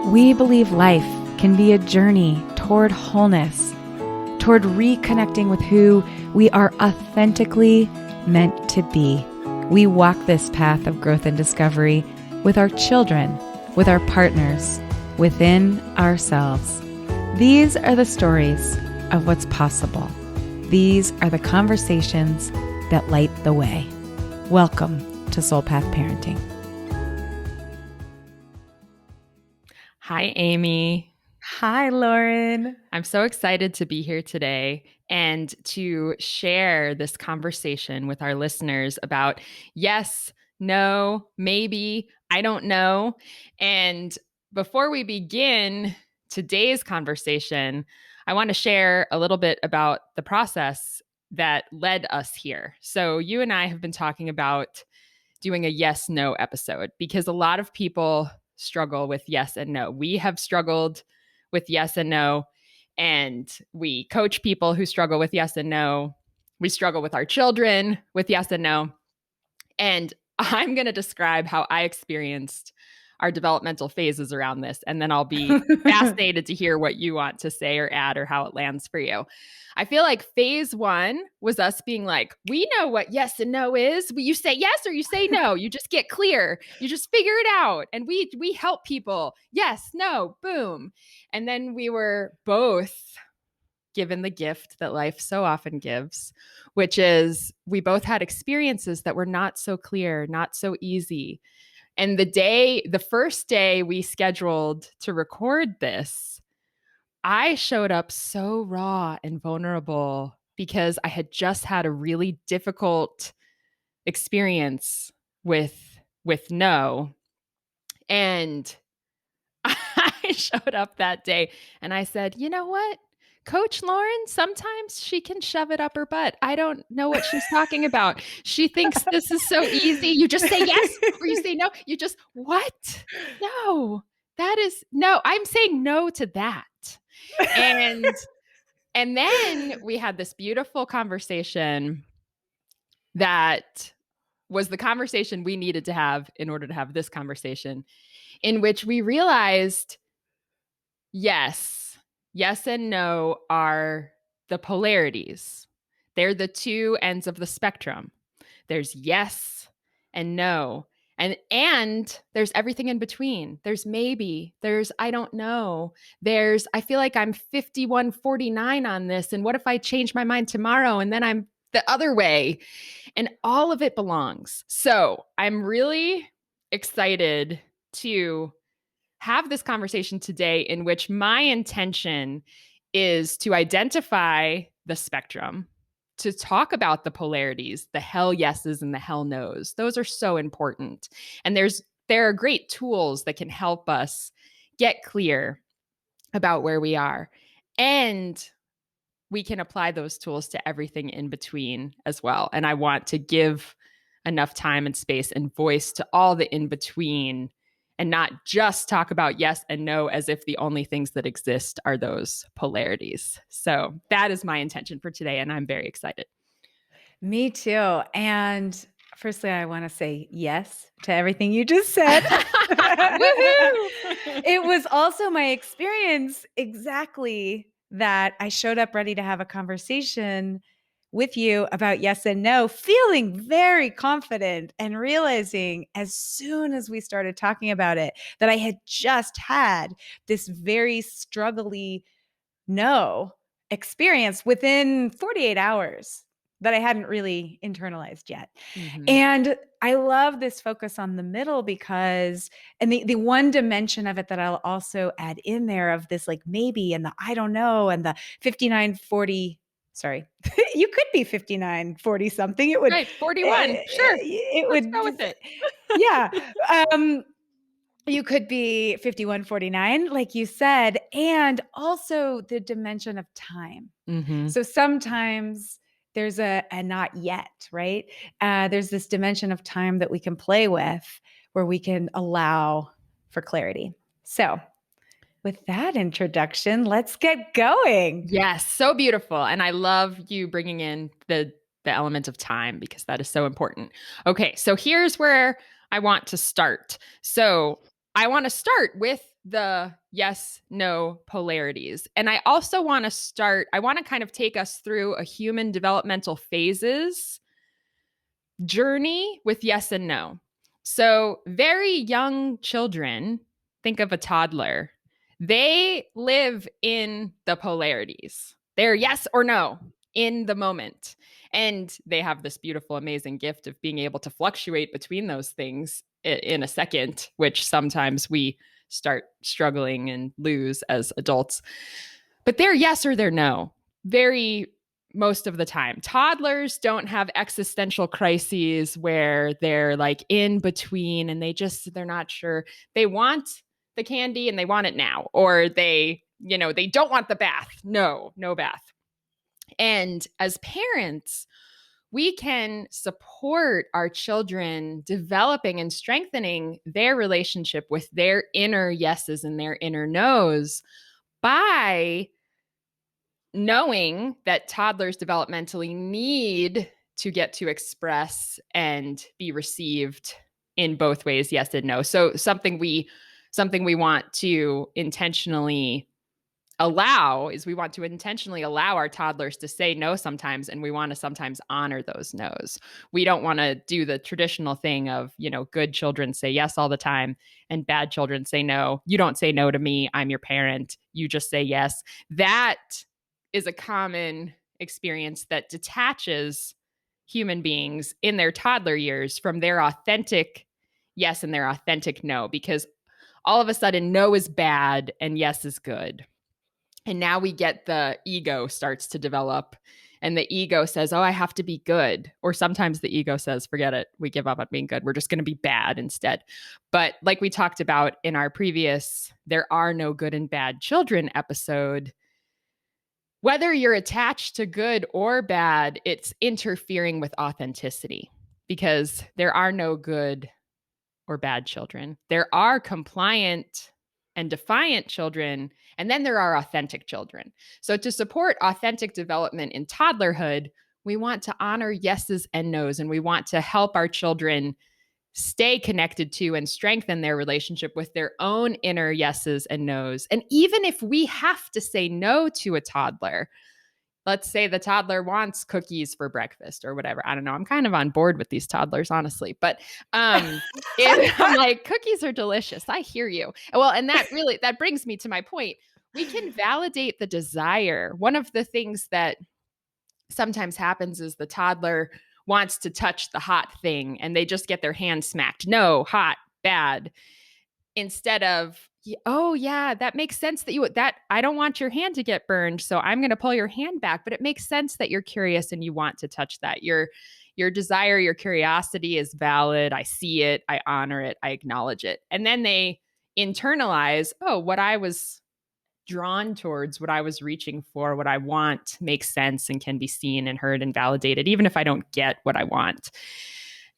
We believe life can be a journey toward wholeness, toward reconnecting with who we are authentically meant to be. We walk this path of growth and discovery with our children, with our partners, within ourselves. These are the stories of what's possible. These are the conversations that light the way. Welcome to Soul Path Parenting. Hi, Amy. Hi, Lauren. I'm so excited to be here today and to share this conversation with our listeners about yes, no, maybe, I don't know. And before we begin today's conversation, I want to share a little bit about the process that led us here. So, you and I have been talking about doing a yes no episode because a lot of people struggle with yes and no. We have struggled with yes and no, and we coach people who struggle with yes and no. We struggle with our children with yes and no. And I'm going to describe how I experienced our developmental phases around this. And then I'll be fascinated to hear what you want to say or add or how it lands for you. I feel like phase one was us being like, we know what yes and no is. You say yes or you say no. You just get clear. You just figure it out. And we help people. Yes, no, boom. And then we were both given the gift that life so often gives, which is we both had experiences that were not so clear, not so easy. And the first day we scheduled to record this, I showed up so raw and vulnerable because I had just had a really difficult experience with no. And I showed up that day and I said, you know what? Coach Lauren, sometimes she can shove it up her butt. I don't know what she's talking about. She thinks this is so easy. You just say yes or you say no. You just, what? No, that is no. I'm saying no to that. And and then we had this beautiful conversation that was the conversation we needed to have in order to have this conversation, in which we realized yes. Yes and no are the polarities. They're the two ends of the spectrum. There's yes and no. And there's everything in between. There's maybe, there's I don't know. There's I feel like I'm 51-49 on this, and what if I change my mind tomorrow and then I'm the other way? And all of it belongs. So, I'm really excited to have this conversation today in which my intention is to identify the spectrum, to talk about the polarities, the hell yeses and the hell nos. Those are so important. And there are great tools that can help us get clear about where we are. And we can apply those tools to everything in between as well. And I want to give enough time and space and voice to all the in between and not just talk about yes and no as if the only things that exist are those polarities. So that is my intention for today. And I'm very excited. Me too. And firstly, I want to say yes to everything you just said. Woohoo! It was also my experience exactly that I showed up ready to have a conversation with you about yes and no, feeling very confident and realizing as soon as we started talking about it that I had just had this very struggly no experience within 48 hours that I hadn't really internalized yet. Mm-hmm. And I love this focus on the middle because, and the one dimension of it that I'll also add in there of this like maybe and the I don't know and the 59-40, sorry, you could be 59-40 something. It would, Right, 41. Sure. Let's would, go with it. yeah. You could be 51-49, like you said, and also the dimension of time. Mm-hmm. So sometimes there's a not yet, right? There's this dimension of time that we can play with where we can allow for clarity. So with that introduction, let's get going. Yes, so beautiful. And I love you bringing in the element of time because that is so important. Okay, so here's where I want to start. So I want to start with the yes, no polarities. And I also want to kind of take us through a human developmental phases journey with yes and no. So, very young children, think of a toddler, they live in the polarities. They're yes or no in the moment. And they have this beautiful, amazing gift of being able to fluctuate between those things in a second, which sometimes we start struggling and lose as adults. But they're yes or they're no. Very most of the time. Toddlers don't have existential crises where they're like in between and they're not sure. They want the candy and they want it now, or they don't want the bath. No, no bath. And as parents, we can support our children developing and strengthening their relationship with their inner yeses and their inner noes by knowing that toddlers developmentally need to get to express and be received in both ways, yes and no. So something we want to intentionally allow is we want to intentionally allow our toddlers to say no sometimes, and we want to sometimes honor those no's. We don't want to do the traditional thing of, good children say yes all the time and bad children say no. You don't say no to me, I'm your parent, you just say yes. That is a common experience that detaches human beings in their toddler years from their authentic yes and their authentic no, because all of a sudden no is bad and yes is good. And now we get the ego starts to develop, and the ego says, oh, I have to be good. Or sometimes the ego says, forget it, we give up on being good, we're just going to be bad instead. But like we talked about in our previous There Are No Good and Bad Children episode, whether you're attached to good or bad, it's interfering with authenticity, because there are no good or bad children. There are compliant and defiant children, and then there are authentic children. So, to support authentic development in toddlerhood, we want to honor yeses and nos, and we want to help our children stay connected to and strengthen their relationship with their own inner yeses and nos. And even if we have to say no to a toddler, let's say the toddler wants cookies for breakfast or whatever. I don't know. I'm kind of on board with these toddlers, honestly. But I'm like, cookies are delicious. I hear you. Well, and that brings me to my point. We can validate the desire. One of the things that sometimes happens is the toddler wants to touch the hot thing and they just get their hand smacked. No, hot, bad. Instead of, oh yeah, that makes sense that I don't want your hand to get burned, so I'm going to pull your hand back. But it makes sense that you're curious and you want to touch that. Your desire, your curiosity is valid. I see it, I honor it, I acknowledge it. And then they internalize, oh, what I was drawn towards, what I was reaching for, what I want makes sense and can be seen and heard and validated, even if I don't get what I want.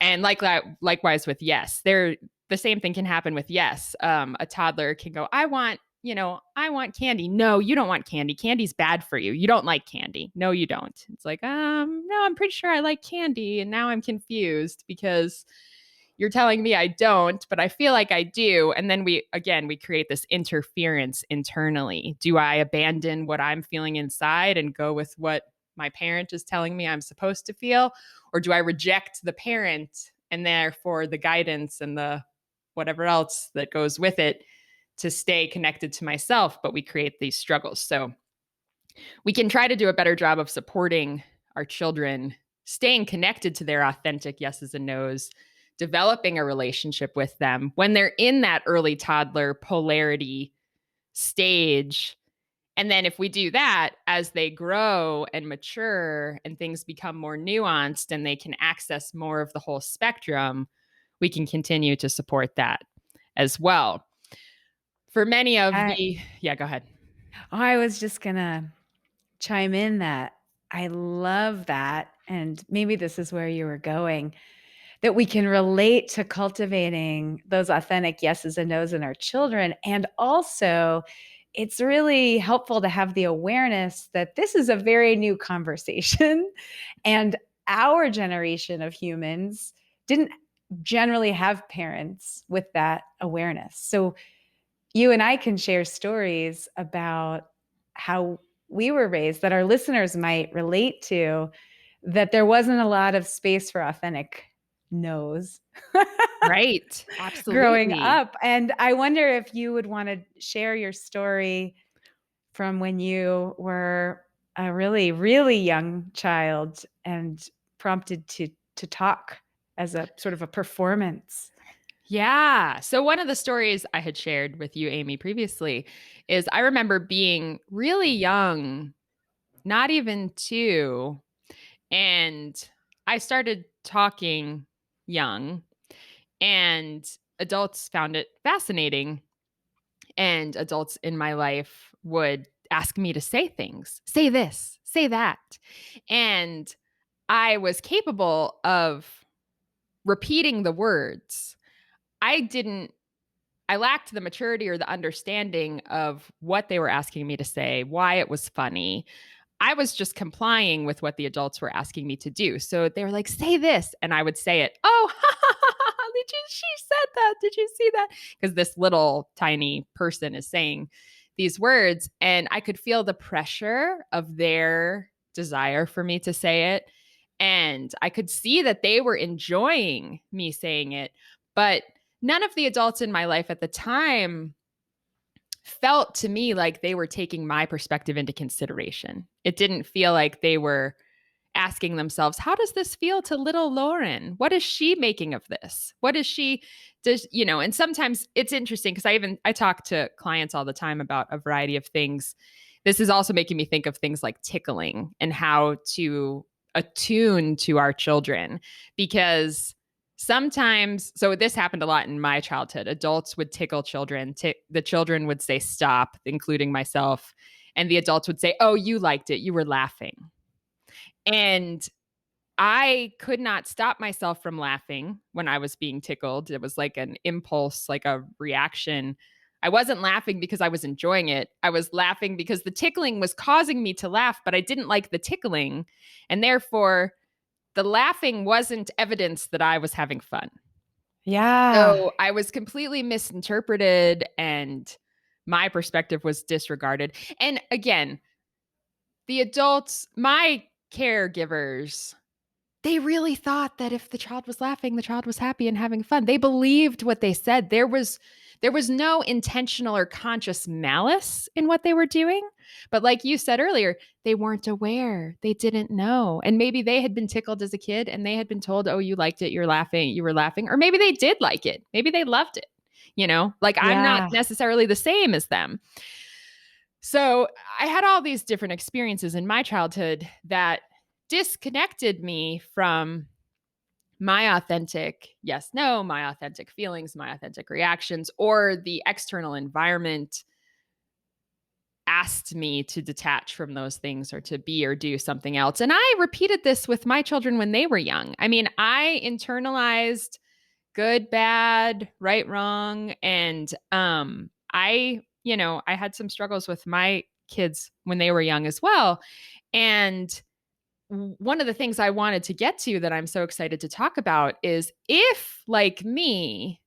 And likewise with yes, the same thing can happen with yes. A toddler can go, I want candy. No, you don't want candy. Candy's bad for you. You don't like candy. No, you don't. It's like, no, I'm pretty sure I like candy. And now I'm confused because you're telling me I don't, but I feel like I do. And then we create this interference internally. Do I abandon what I'm feeling inside and go with what my parent is telling me I'm supposed to feel? Or do I reject the parent and therefore the guidance and the whatever else that goes with it to stay connected to myself? But we create these struggles. So we can try to do a better job of supporting our children, staying connected to their authentic yeses and nos, developing a relationship with them when they're in that early toddler polarity stage. And then if we do that, as they grow and mature and things become more nuanced and they can access more of the whole spectrum, we can continue to support that as well. For many of yeah, go ahead. I was just going to chime in that I love that. And maybe this is where you were going, that we can relate to cultivating those authentic yeses and nos in our children. And also, it's really helpful to have the awareness that this is a very new conversation. And our generation of humans didn't generally have parents with that awareness. So you and I can share stories about how we were raised that our listeners might relate to, that there wasn't a lot of space for authentic no's Right. growing Absolutely. up. And I wonder if you would want to share your story from when you were a really, really young child and prompted to talk as a sort of a performance. Yeah. So, one of the stories I had shared with you, Amy, previously is I remember being really young, not even two, and I started talking young, and adults found it fascinating. And adults in my life would ask me to say things, say this, say that. And I was capable of repeating the words. I didn't I lacked the maturity or the understanding of what they were asking me to say, why it was funny. I was just complying with what the adults were asking me to do. So they were like, say this. And I would say it. Oh, she said that. Did you see that? Because this little tiny person is saying these words. And I could feel the pressure of their desire for me to say it. And I could see that they were enjoying me saying it. But none of the adults in my life at the time felt to me like they were taking my perspective into consideration. It didn't feel like they were asking themselves, how does this feel to little Lauren? What is she making of this? What is she does, and sometimes it's interesting because I talk to clients all the time about a variety of things. This is also making me think of things like tickling and how to attune to our children because sometimes so this happened a lot in my childhood. Adults would tickle children. The children would say stop, including myself, and the adults would say, oh, you liked it, you were laughing. And I could not stop myself from laughing when I was being tickled. It was like an impulse, like a reaction. I wasn't laughing because I was enjoying it. I was laughing because the tickling was causing me to laugh, but I didn't like the tickling. And therefore, the laughing wasn't evidence that I was having fun. Yeah. So I was completely misinterpreted and my perspective was disregarded. And again, the adults, my caregivers, they really thought that if the child was laughing, the child was happy and having fun. They believed what they said. There was no intentional or conscious malice in what they were doing. But like you said earlier, they weren't aware. They didn't know. And maybe they had been tickled as a kid and they had been told, "Oh, you liked it. You're laughing. You were laughing." Or maybe they did like it. Maybe they loved it. Like I'm not Yeah. necessarily the same as them. So I had all these different experiences in my childhood that disconnected me from my authentic yes, no, my authentic feelings, my authentic reactions, or the external environment asked me to detach from those things or to be or do something else. And I repeated this with my children when they were young. I mean, I internalized good, bad, right, wrong. And I had some struggles with my kids when they were young as well. And one of the things I wanted to get to that I'm so excited to talk about is if, like me,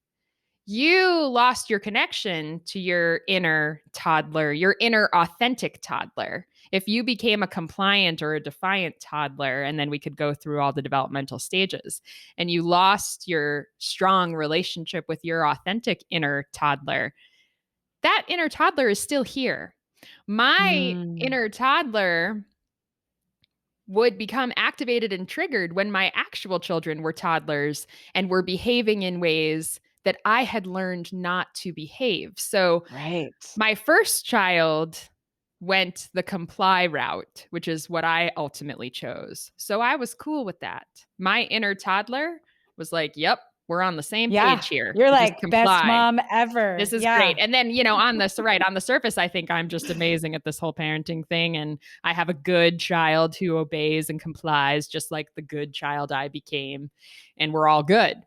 you lost your connection to your inner toddler, your inner authentic toddler. If you became a compliant or a defiant toddler, and then we could go through all the developmental stages, and you lost your strong relationship with your authentic inner toddler, that inner toddler is still here. My Mm, inner toddler would become activated and triggered when my actual children were toddlers and were behaving in ways that I had learned not to behave. So, right. my first child went the comply route, which is what I ultimately chose. So, I was cool with that. My inner toddler was like, yep, we're on the same Yeah. page here. You're Just like best comply. mom ever. This is great. Yeah. And then, on the surface, I think I'm just amazing at this whole parenting thing. And I have a good child who obeys and complies, just like the good child I became. And we're all good.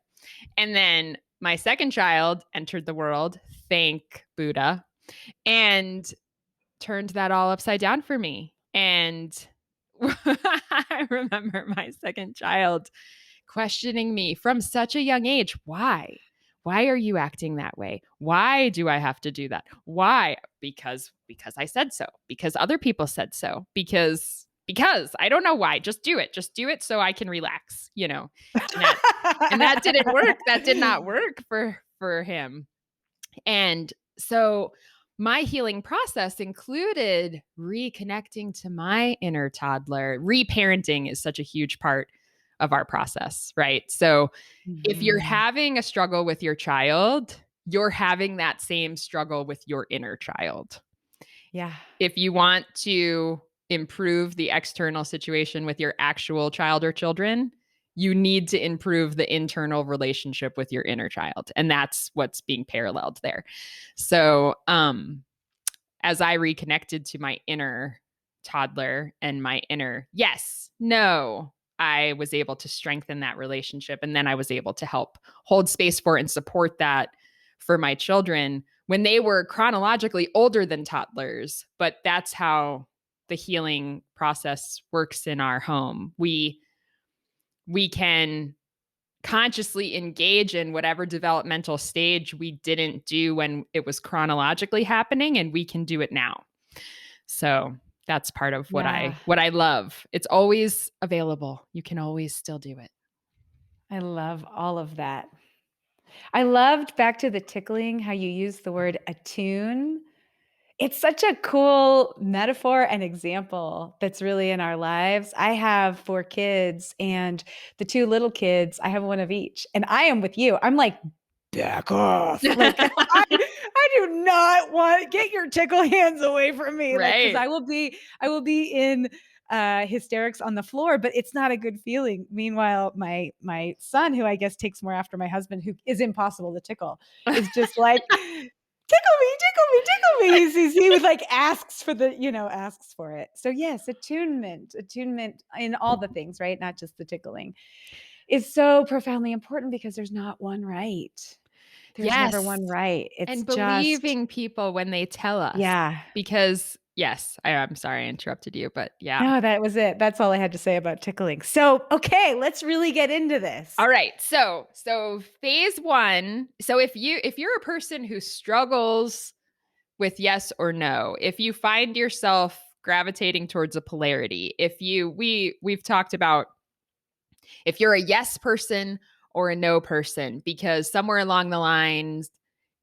And then my second child entered the world, thank Buddha, and turned that all upside down for me. And I remember my second child questioning me from such a young age. Why? Why are you acting that way? Why do I have to do that? Why? Because I said so. Because other people said so. Because I don't know why. Just do it. Just do it so I can relax, And that didn't work. That did not work for him. And so my healing process included reconnecting to my inner toddler. Reparenting is such a huge part of our process, right? So if you're having a struggle with your child, you're having that same struggle with your inner child. Yeah. If you want to improve the external situation with your actual child or children, you need to improve the internal relationship with your inner child. And that's what's being paralleled there. So, as I reconnected to my inner toddler and my inner yes, no, I was able to strengthen that relationship. And then I was able to help hold space for and support that for my children when they were chronologically older than toddlers. But that's how the healing process works in our home. We can consciously engage in whatever developmental stage we didn't do when it was chronologically happening, and we can do it now. So that's part of what Yeah. I love. It's always available. You can always still do it. I love all of that. I loved, back to the tickling, how you used the word attune. It's such a cool metaphor and example that's really in our lives. I have 4 kids, and the 2 little kids, I have one of each. And I am with you. I'm like, back off. Like, I do not want, get your tickle hands away from me. Like, because Right. I will be in hysterics on the floor, but it's not a good feeling. Meanwhile, my son, who I guess takes more after my husband, who is impossible to tickle, is just like, tickle me. He was like, asks for asks for it. So yes, attunement in all the things, right? Not just the tickling, is so profoundly important, because there's not one right. There's never Yes. one right. It's And just, believing people when they tell us. yeah. Because, yes, I'm sorry I interrupted you, but yeah. No, that was it. That's all I had to say about tickling. So, okay, let's really get into this. All right. So phase 1. So if you're a person who struggles with yes or no, if you find yourself gravitating towards a polarity, we've talked about if you're a yes person or a no person, because somewhere along the lines,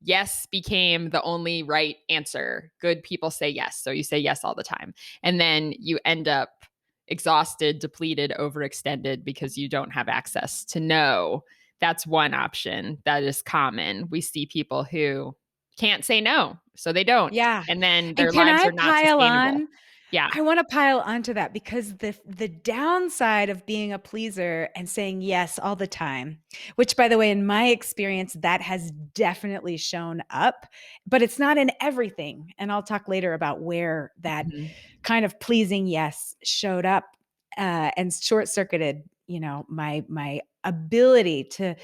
yes became the only right answer. Good people say yes. So you say yes all the time. And then you end up exhausted, depleted, overextended because you don't have access to no. That's one option that is common. We see people who can't say no, so they don't. Yeah. And then And their can lives I are not pile sustainable. on? Yeah. I want to pile onto that, because the downside of being a pleaser and saying yes all the time, which, by the way, in my experience, that has definitely shown up, but it's not in everything. And I'll talk later about where that Mhm. kind of pleasing yes showed up and short circuited, my ability to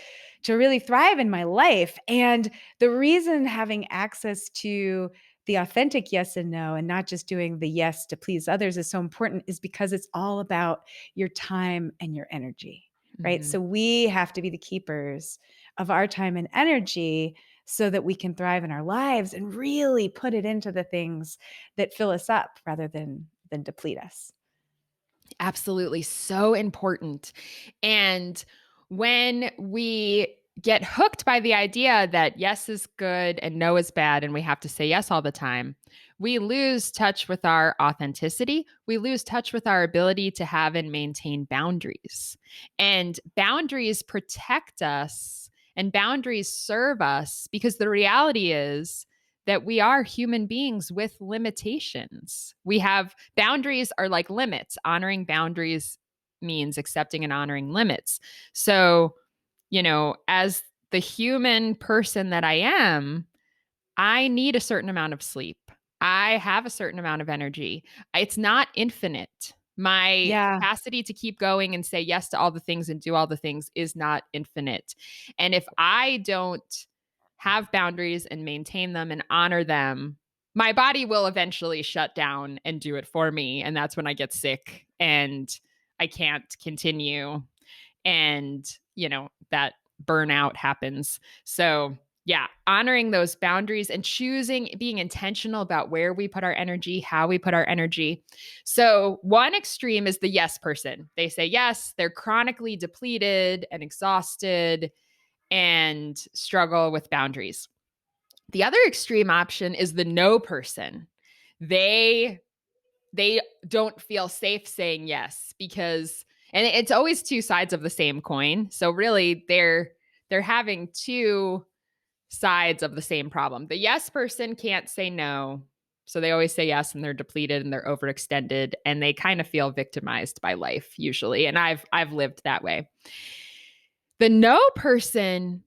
really thrive in my life. And the reason having access to the authentic yes and no, and not just doing the yes to please others, is so important, is because it's all about your time and your energy, right? Mhm. So we have to be the keepers of our time and energy, so that we can thrive in our lives and really put it into the things that fill us up rather than deplete us. Absolutely. So important. And when we get hooked by the idea that yes is good and no is bad, and we have to say yes all the time, we lose touch with our authenticity. We lose touch with our ability to have and maintain boundaries. And boundaries protect us, and boundaries serve us, because the reality is that we are human beings with limitations. We have boundaries are like limits. Honoring boundaries means accepting and honoring limits. So, as the human person that I am, I need a certain amount of sleep. I have a certain amount of energy. It's not infinite. My Yeah. capacity to keep going and say yes to all the things and do all the things is not infinite. And if I don't have boundaries and maintain them and honor them, my body will eventually shut down and do it for me. And that's when I get sick and I can't continue. And, that burnout happens. So, yeah, honoring those boundaries and choosing, being intentional about where we put our energy, how we put our energy. So, one extreme is the yes person. They say yes, they're chronically depleted and exhausted and struggle with boundaries. The other extreme option is the no person. They they don't feel safe saying yes because, and it's always two sides of the same coin. So really they're having two sides of the same problem. The yes person can't say no. So they always say yes and they're depleted and they're overextended and they kind of feel victimized by life usually. And I've lived that way. The no person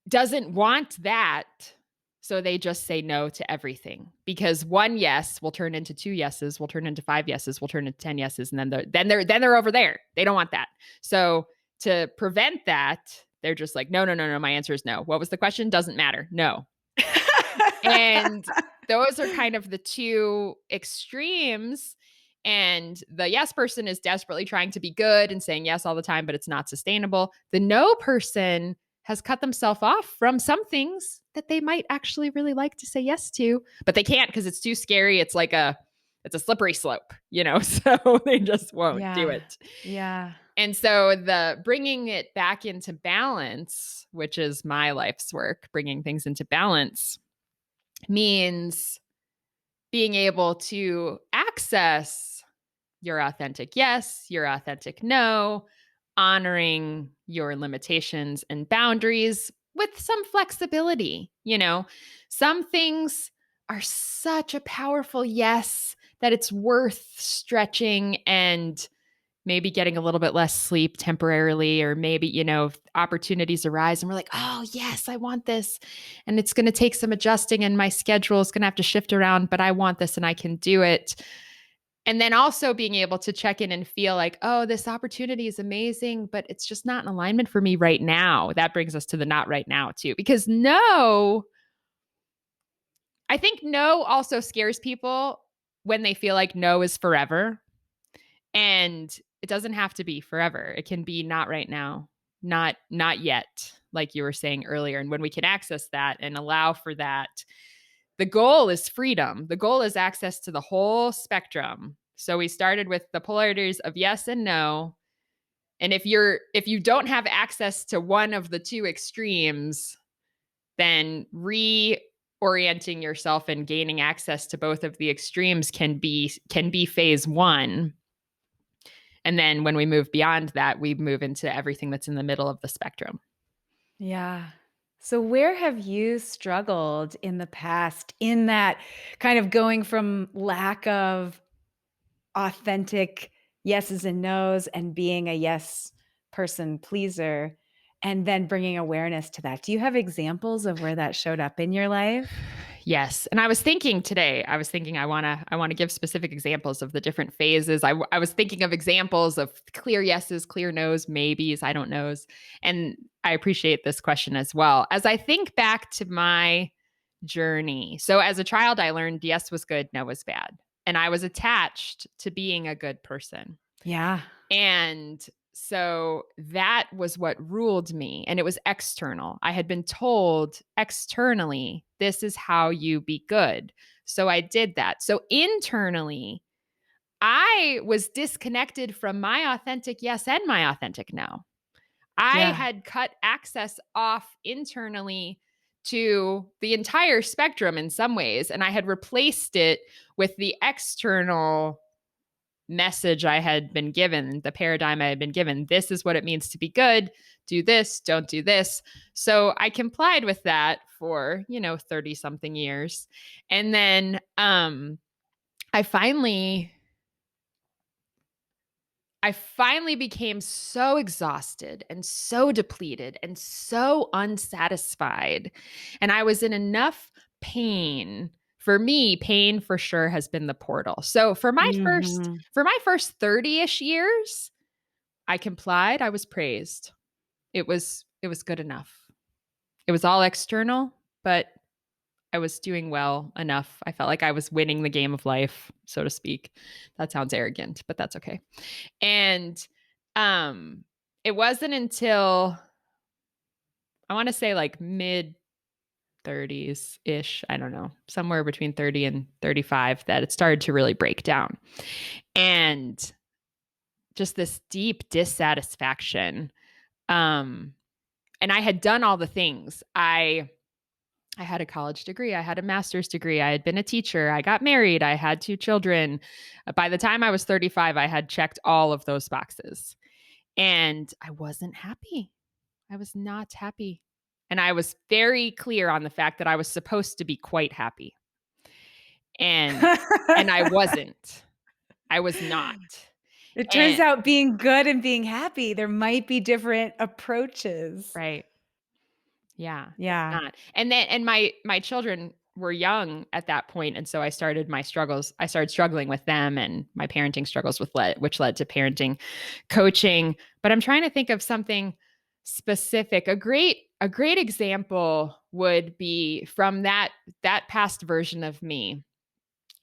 doesn't want that. So they just say no to everything because one yes will turn into two yeses, will turn into five yeses, will turn into 10 yeses. And then they're over there. They don't want that. So to prevent that, they're just like, no, no, no, no. My answer is no. What was the question? Doesn't matter. No. And those are kind of the two extremes. And the yes person is desperately trying to be good and saying yes all the time, but it's not sustainable. The no person has cut themselves off from some things that they might actually really like to say yes to, but they can't because it's too scary. It's a slippery slope, so they just won't do Yeah. it. Yeah. And so the bringing it back into balance, which is my life's work, bringing things into balance means being able to access your authentic yes, your authentic no, honoring your limitations and boundaries with some flexibility. Some things are such a powerful yes that it's worth stretching and maybe getting a little bit less sleep temporarily, or maybe, if opportunities arise and we're like, oh, yes, I want this. And it's going to take some adjusting and my schedule is going to have to shift around, but I want this and I can do it. And then also being able to check in and feel like, oh, this opportunity is amazing, but it's just not in alignment for me right now. That brings us to the not right now, too, because no, I think no also scares people when they feel like no is forever. And it doesn't have to be forever. It can be not right now, not yet, like you were saying earlier. And when we can access that and allow for that, the goal is freedom. The goal is access to the whole spectrum. So we started with the polarities of yes and no. And if you don't have access to one of the two extremes, then reorienting yourself and gaining access to both of the extremes can be phase one. And then when we move beyond that, we move into everything that's in the middle of the spectrum. Yeah. So, where have you struggled in the past in that kind of going from lack of authentic yeses and nos and being a yes person pleaser and then bringing awareness to that? Do you have examples of where that showed up in your life? Yes. And I was thinking today, I want to give specific examples of the different phases. I was thinking of examples of clear yeses, clear nos, maybes, I don't knows. And I appreciate this question as well. As I think back to my journey. So as a child, I learned yes was good, no was bad. And I was attached to being a good person. Yeah. And so that was what ruled me. And it was external. I had been told externally, this is how you be good. So I did that. So internally, I was disconnected from my authentic yes and my authentic no. I Yeah. had cut access off internally to the entire spectrum in some ways. And I had replaced it with the external message I had been given, the paradigm I had been given. This is what it means to be good. Do this, don't do this. So I complied with that for, 30 something years. And then I finally became so exhausted and so depleted and so unsatisfied. And I was in enough pain. For me, pain for sure has been the portal. So for my first Mhm. for my first 30-ish years, I complied, I was praised. It was good enough. It was all external, but I was doing well enough. I felt like I was winning the game of life, so to speak. That sounds arrogant, but that's okay. And it wasn't until I want to say like mid 30s ish. I don't know, somewhere between 30 and 35 that it started to really break down. And just this deep dissatisfaction. Um, and I had done all the things. I had a college degree. I had a master's degree. I had been a teacher. I got married. I had 2 children. By the time I was 35, I had checked all of those boxes. And I wasn't happy. I was not happy. And I was very clear on the fact that I was supposed to be quite happy. And I wasn't. I was not. It turns And out being good and being happy, there might be different approaches. right. Yeah, it's Yeah. not. And my children were young at that point, and so I started my struggles. I started struggling with them and my parenting struggles which led to parenting coaching. But I'm trying to think of something specific. A great example would be from that past version of me.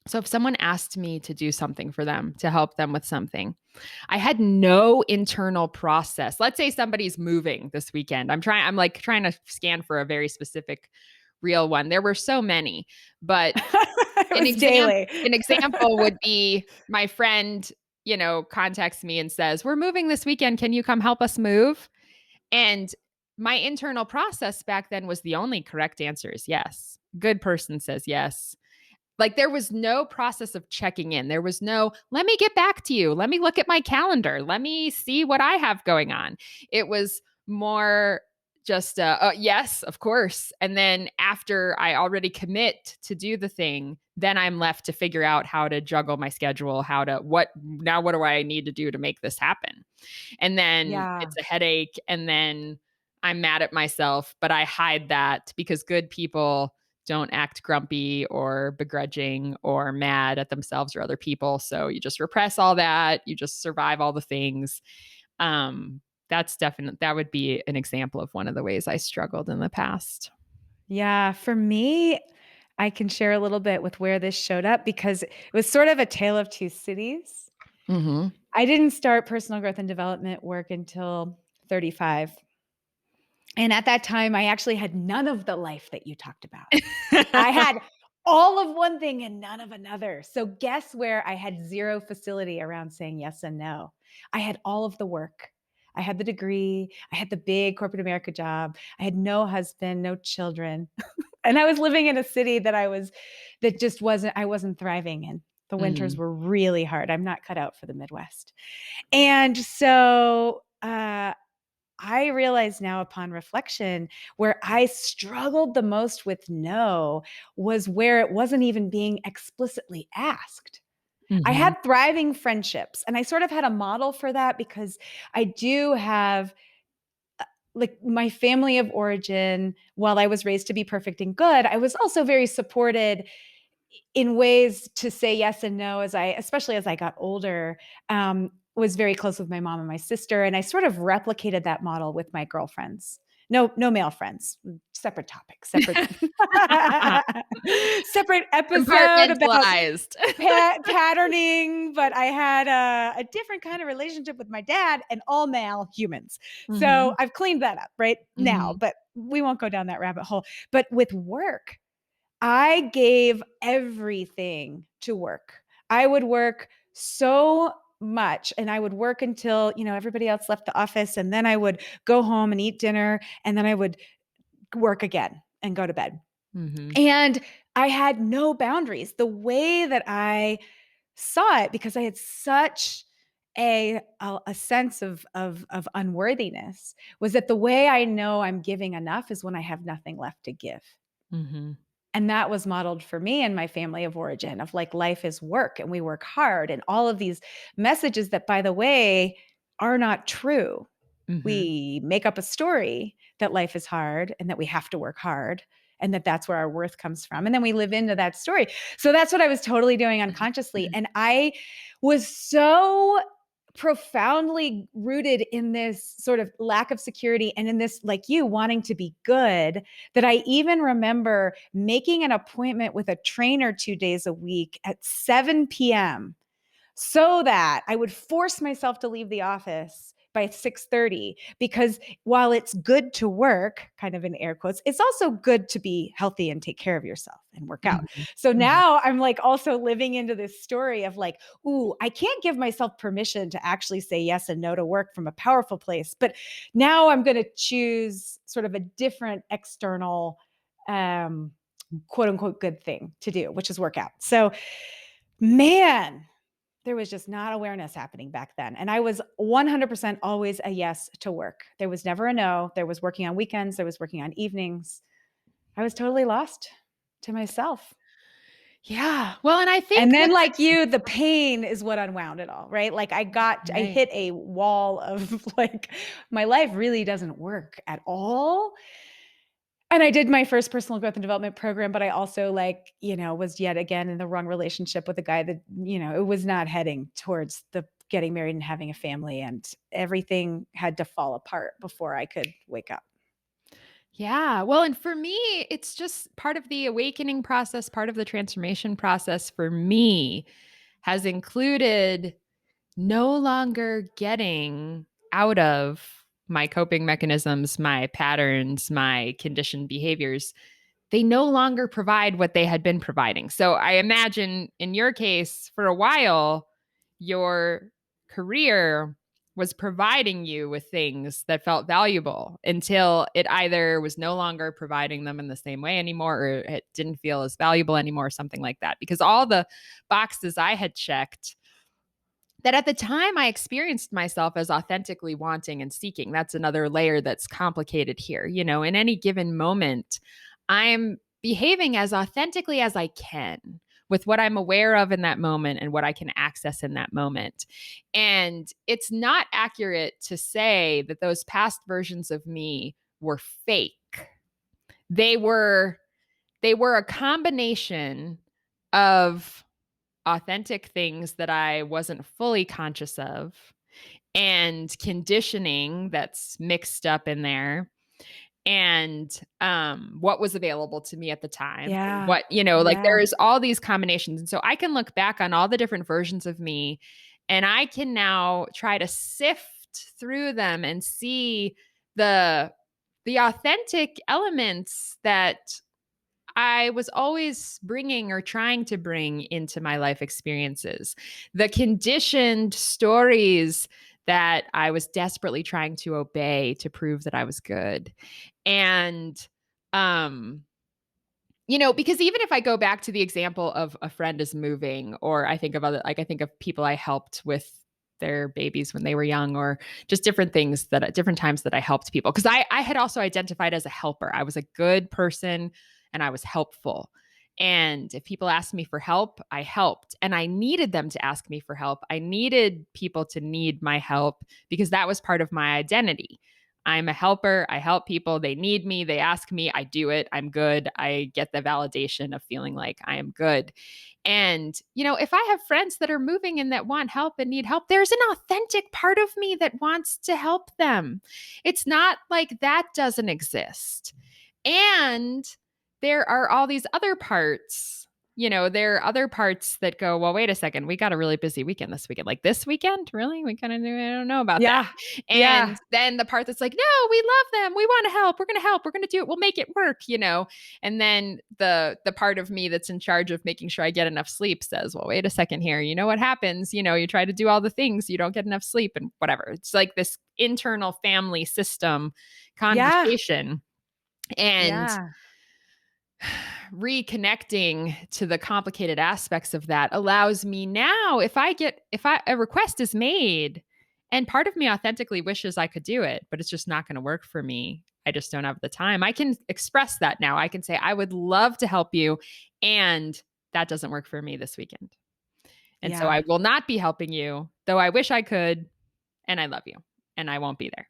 So if someone asked me to do something for them, to help them with something, I had no internal process. Let's say somebody's moving this weekend. I'm like trying to scan for a very specific real one. There were so many, but It was daily. an example would be my friend, contacts me and says, "We're moving this weekend. Can you come help us move?" And my internal process back then was the only correct answer is yes. Good person says yes. Like there was no process of checking in. There was no, let me get back to you. Let me look at my calendar. Let me see what I have going on. It was more just, yes, of course. And then after I already commit to do the thing, then I'm left to figure out how to juggle my schedule, what do I need to do to make this happen? And then Yeah. it's a headache. And then I'm mad at myself, but I hide that because good people don't act grumpy or begrudging or mad at themselves or other people. So you just repress all that. You just survive all the things. That would be an example of one of the ways I struggled in the past. Yeah. For me, I can share a little bit with where this showed up because it was sort of a tale of two cities. Mm-hmm. I didn't start personal growth and development work until 35. And at that time, I actually had none of the life that you talked about. I had all of one thing and none of another. So guess where I had zero facility around saying yes and no. I had all of the work. I had the degree. I had the big corporate America job. I had no husband, no children. And I was living in a city that I wasn't thriving in. The winters Mm-hmm. were really hard. I'm not cut out for the Midwest. And so, I realize now upon reflection, where I struggled the most with no was where it wasn't even being explicitly asked. I Mm-hmm. had thriving friendships, and I sort of had a model for that because I do have like my family of origin. While I was raised to be perfect and good, I was also very supported in ways to say yes and no especially as I got older, was very close with my mom and my sister. And I sort of replicated that model with my girlfriends. No male friends, separate topic, separate episode about Compartmentalized. patterning, but I had a different kind of relationship with my dad and all male humans. Mm-hmm. So I've cleaned that up right now, Mm-hmm. but we won't go down that rabbit hole. But with work, I gave everything to work. I would work so much and I would work until, everybody else left the office, and then I would go home and eat dinner, and then I would work again and go to bed. Mm-hmm. And I had no boundaries. The way that I saw it, because I had such a sense of unworthiness, was that the way I know I'm giving enough is when I have nothing left to give. Mm-hmm. And that was modeled for me and my family of origin of like life is work and we work hard, and all of these messages that, by the way, are not true. Mm-hmm. We make up a story that life is hard and that we have to work hard and that that's where our worth comes from. And then we live into that story. So that's what I was totally doing unconsciously. And I was so profoundly rooted in this sort of lack of security and in this, like you, wanting to be good, that I even remember making an appointment with a trainer 2 days a week at 7 p.m. so that I would force myself to leave the office by 6:30, because while it's good to work, kind of in air quotes, it's also good to be healthy and take care of yourself and work out. Mhm. So Mhm. now I'm like also living into this story of like, ooh, I can't give myself permission to actually say yes and no to work from a powerful place. But now I'm going to choose sort of a different external quote unquote good thing to do, which is work out. So, man, there was just not awareness happening back then. And I was 100% always a yes to work. There was never a no. There was working on weekends, there was working on evenings. I was totally lost to myself. Yeah. Well, and I And think then, that like you, the pain is what unwound it all, right? Like I right. hit a wall of like, my life really doesn't work at all. And I did my first personal growth and development program, but I also like, was yet again in the wrong relationship with a guy that, it was not heading towards the getting married and having a family, and everything had to fall apart before I could wake up. Yeah. Well, and for me, it's just part of the awakening process, part of the transformation process for me has included no longer getting out of my coping mechanisms, my patterns, my conditioned behaviors. They no longer provide what they had been providing. So I imagine in your case, for a while, your career was providing you with things that felt valuable until it either was no longer providing them in the same way anymore, or it didn't feel as valuable anymore, or something like that. Because all the boxes I had checked that at the time I experienced myself as authentically wanting and seeking. That's another layer that's complicated here. In any given moment, I'm behaving as authentically as I can with what I'm aware of in that moment and what I can access in that moment. And it's not accurate to say that those past versions of me were fake. They were a combination of authentic things that I wasn't fully conscious of and conditioning that's mixed up in there, and what was available to me at the time, Yeah. what like Yeah. there's all these combinations, and so I can look back on all the different versions of me, and I can now try to sift through them and see the authentic elements that I was always bringing or trying to bring into my life experiences, the conditioned stories that I was desperately trying to obey to prove that I was good. And, um, because even if I go back to the example of a friend is moving, or I think of I think of people I helped with their babies when they were young, or just different things that at different times that I helped people. Cause I had also identified as a helper. I was a good person and I was helpful. And if people asked me for help, I helped. And I needed them to ask me for help. I needed people to need my help because that was part of my identity. I'm a helper. I help people. They need me. They ask me. I do it. I'm good. I get the validation of feeling like I am good. And, if I have friends that are moving and that want help and need help, there's an authentic part of me that wants to help them. It's not like that doesn't exist. And there are all these other parts. There are other parts that go, well, wait a second, we got a really busy weekend this weekend. Like this weekend, really? We kind of I don't know about that. Yeah. And Yeah. then the part that's like, no, we love them. We want to help. We're going to help. We're going to do it. We'll make it work. And then the part of me that's in charge of making sure I get enough sleep says, well, wait a second here. You know what happens? You try to do all the things, you don't get enough sleep and whatever. It's like this internal family system Yeah. conversation. And Yeah. reconnecting to the complicated aspects of that allows me now, if a request is made and part of me authentically wishes I could do it, but it's just not going to work for me, I just don't have the time, I can express that now. I can say, I would love to help you, and that doesn't work for me this weekend. And so Yeah. I will not be helping you, though I wish I could, and I love you, and I won't be there.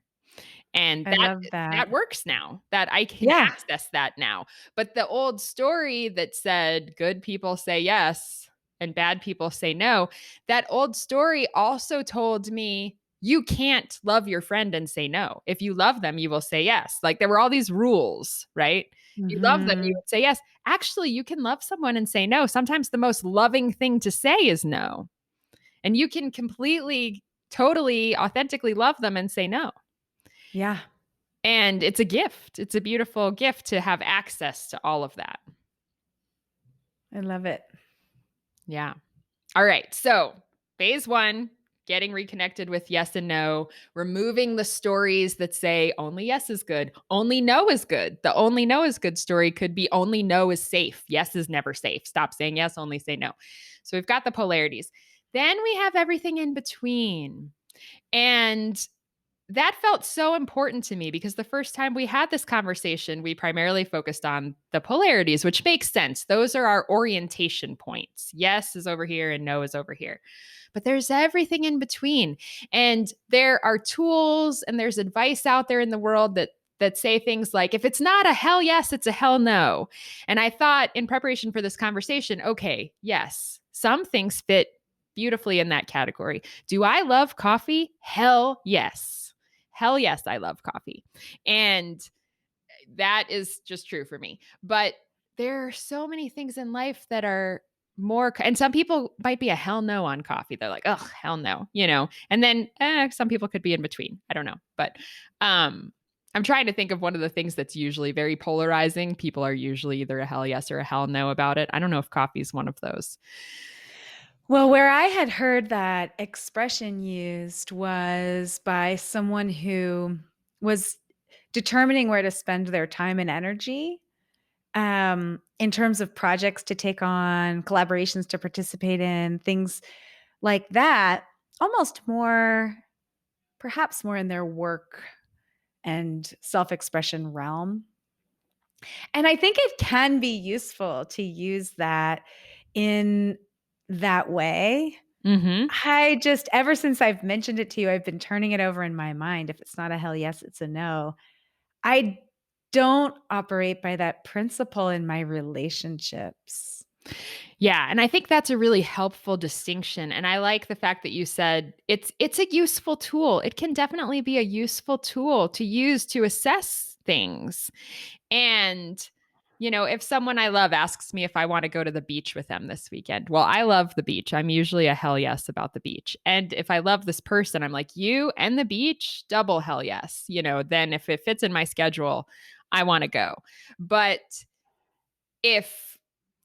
And I love that. that works now, that I can Yeah. access that now. But the old story that said good people say yes and bad people say no, that old story also told me you can't love your friend and say no. If you love them, you will say yes. Like there were all these rules, right? You love them, you Mhm. would say yes. Actually, you can love someone and say no. Sometimes the most loving thing to say is no. And you can completely totally authentically love them and say no. Yeah. And it's a gift. It's a beautiful gift to have access to all of that. I love it. Yeah. All right. So, phase one, getting reconnected with yes and no, removing the stories that say only yes is good, only no is good. The only no is good story could be only no is safe. Yes is never safe. Stop saying yes, only say no. So, we've got the polarities. Then we have everything in between. And that felt so important to me because the first time we had this conversation, we primarily focused on the polarities, which makes sense. Those are our orientation points. Yes is over here and no is over here. But there's everything in between. And there are tools and there's advice out there in the world that say things like, if it's not a hell yes, it's a hell no. And I thought in preparation for this conversation, okay, yes, some things fit beautifully in that category. Do I love coffee? Hell yes. Hell yes, I love coffee. And that is just true for me. But there are so many things in life that are more, and some people might be a hell no on coffee. They're like, oh, hell no, and then some people could be in between. I don't know. But I'm trying to think of one of the things that's usually very polarizing. People are usually either a hell yes or a hell no about it. I don't know if coffee is one of those. Well, where I had heard that expression used was by someone who was determining where to spend their time and energy in terms of projects to take on, collaborations to participate in, things like that, almost more, perhaps more in their work and self expression realm. And I think it can be useful to use that in that way. Mm-hmm. I just, ever since I've mentioned it to you, I've been turning it over in my mind. If it's not a hell yes, it's a no. I don't operate by that principle in my relationships. Yeah, and I think that's a really helpful distinction, and I like the fact that you said it's a useful tool. It can definitely be a useful tool to use to assess things. And if someone I love asks me if I want to go to the beach with them this weekend, well, I love the beach. I'm usually a hell yes about the beach. And if I love this person, I'm like, you and the beach, double hell yes. Then if it fits in my schedule, I want to go. But if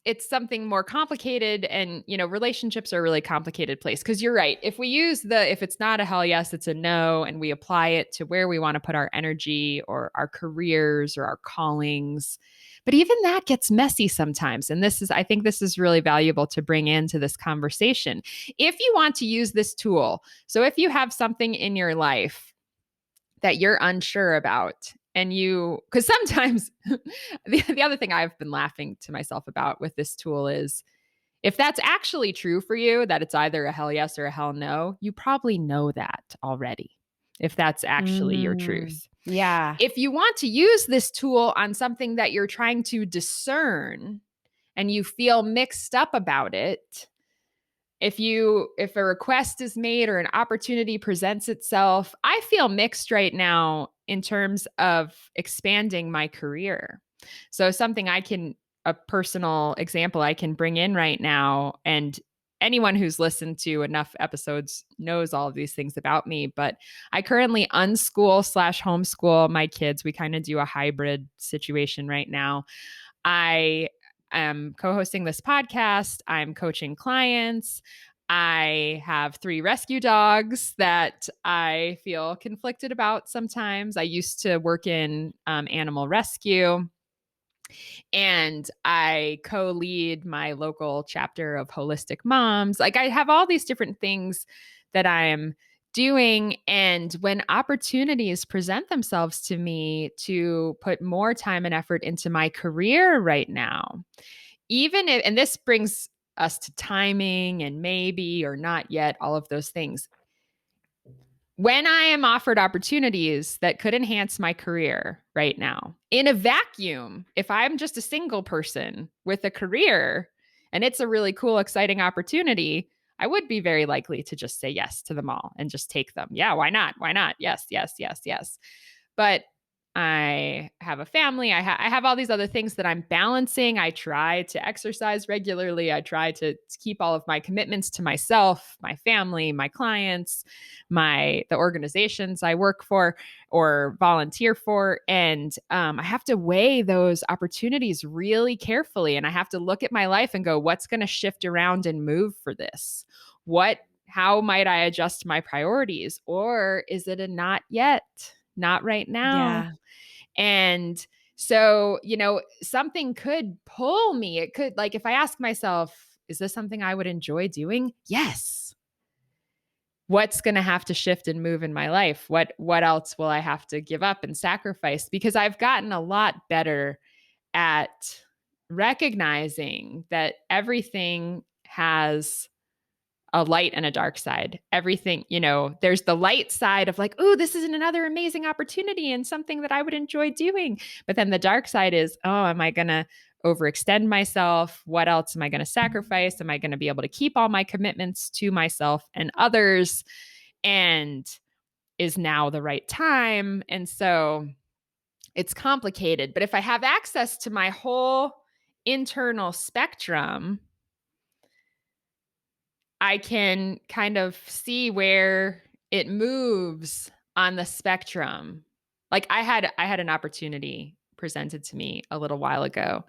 it's something more complicated and relationships are a really complicated place, because you're right, if it's not a hell yes, it's a no, and we apply it to where we want to put our energy or our careers or our callings, but even that gets messy sometimes. And I think this is really valuable to bring into this conversation. If you want to use this tool, so if you have something in your life that you're unsure about, because sometimes the other thing I've been laughing to myself about with this tool is, if that's actually true for you, that it's either a hell yes or a hell no, you probably know that already, if that's actually your truth. Yeah. If you want to use this tool on something that you're trying to discern and you feel mixed up about it, if a request is made or an opportunity presents itself, I feel mixed right now in terms of expanding my career. So a personal example I can bring in right now, and anyone who's listened to enough episodes knows all of these things about me, but I currently unschool/homeschool my kids. We kind of do a hybrid situation right now. I am co-hosting this podcast. I'm coaching clients. I have 3 rescue dogs that I feel conflicted about sometimes. I used to work in animal rescue, and I co-lead my local chapter of Holistic Moms. Like, I have all these different things that I'm doing. And when opportunities present themselves to me to put more time and effort into my career right now, and this brings us to timing and maybe or not yet, all of those things. When I am offered opportunities that could enhance my career right now in a vacuum, if I'm just a single person with a career and it's a really cool, exciting opportunity, I would be very likely to just say yes to them all and just take them. Yeah, why not? Why not? Yes, yes, yes, yes. But I have a family. I have all these other things that I'm balancing. I try to exercise regularly. I try to keep all of my commitments to myself, my family, my clients, the organizations I work for or volunteer for. And I have to weigh those opportunities really carefully. And I have to look at my life and go, what's going to shift around and move for this? How might I adjust my priorities? Or is it a not yet? Not right now. Yeah. And so, something could pull me. It could, like, if I ask myself, is this something I would enjoy doing? Yes. What's going to have to shift and move in my life? What else will I have to give up and sacrifice? Because I've gotten a lot better at recognizing that everything has a light and a dark side. Everything, there's the light side of like, oh, this is another amazing opportunity and something that I would enjoy doing. But then the dark side is, oh, am I going to overextend myself? What else am I going to sacrifice? Am I going to be able to keep all my commitments to myself and others? And is now the right time? And so it's complicated. But if I have access to my whole internal spectrum, I can kind of see where it moves on the spectrum. Like I had an opportunity presented to me a little while ago,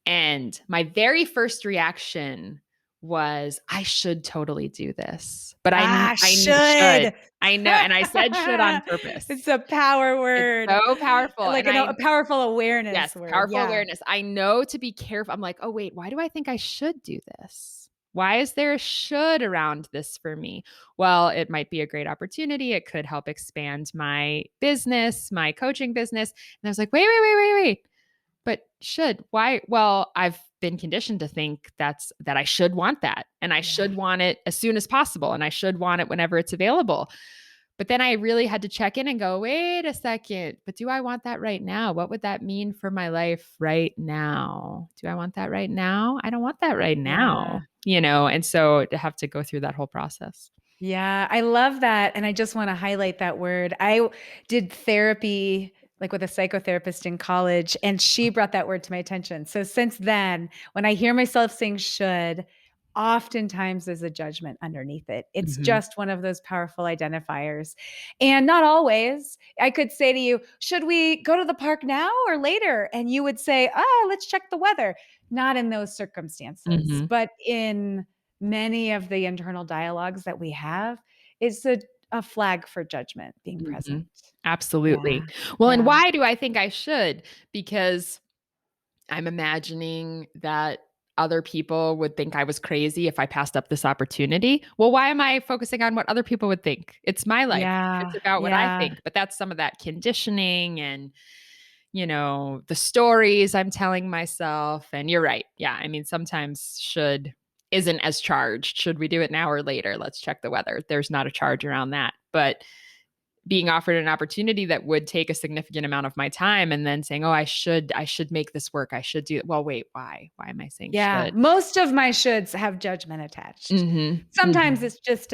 and my very first reaction was I should totally do this. But I should. Should. I know, and I said should on It's purpose. a power It's word, so powerful, like and a powerful awareness yes, word. powerful Yeah. awareness. I know to be careful. I'm like, oh, wait, why do I think I should do this? Why is there a should around this for me? Well, it might be a great opportunity. It could help expand my business, my coaching business. And I was like, wait. But should, why? Well, I've been conditioned to think that I should want that. And I Yeah. should want it as soon as possible. And I should want it whenever it's available. But then I really had to check in and go, wait a second, but do I want that right now? What would that mean for my life right now? Do I want that right now? I don't want that right Yeah. now, and so to have to go through that whole process. Yeah, I love that. And I just want to highlight that word. I did therapy like with a psychotherapist in college, and she brought that word to my attention. So since then, when I hear myself saying should, oftentimes there's a judgment underneath it. It's Mm-hmm. just one of those powerful identifiers. And not always. I could say to you, should we go to the park now or later? And you would say, let's check the weather. Not in those circumstances, Mm-hmm. but in many of the internal dialogues that we have is a flag for judgment being Mm-hmm. present. Yeah. Absolutely. Well, and Yeah. why do I think I should? Because I'm imagining that other people would think I was crazy if I passed up this opportunity. Well, why am I focusing on what other people would think? It's my life. It's Yeah. about what I Yeah. think. But that's some of that conditioning and, the stories I'm telling myself. And you're right. Yeah. I mean, sometimes should isn't as charged. Should we do it now or later? Let's check the weather. There's not a charge around that. But being offered an opportunity that would take a significant amount of my time and then saying, oh, I should make this work. I should do it. Well, wait, why am I saying Yeah. should? Most of my shoulds have judgment attached. Mm-hmm. Sometimes Mm-hmm. it's just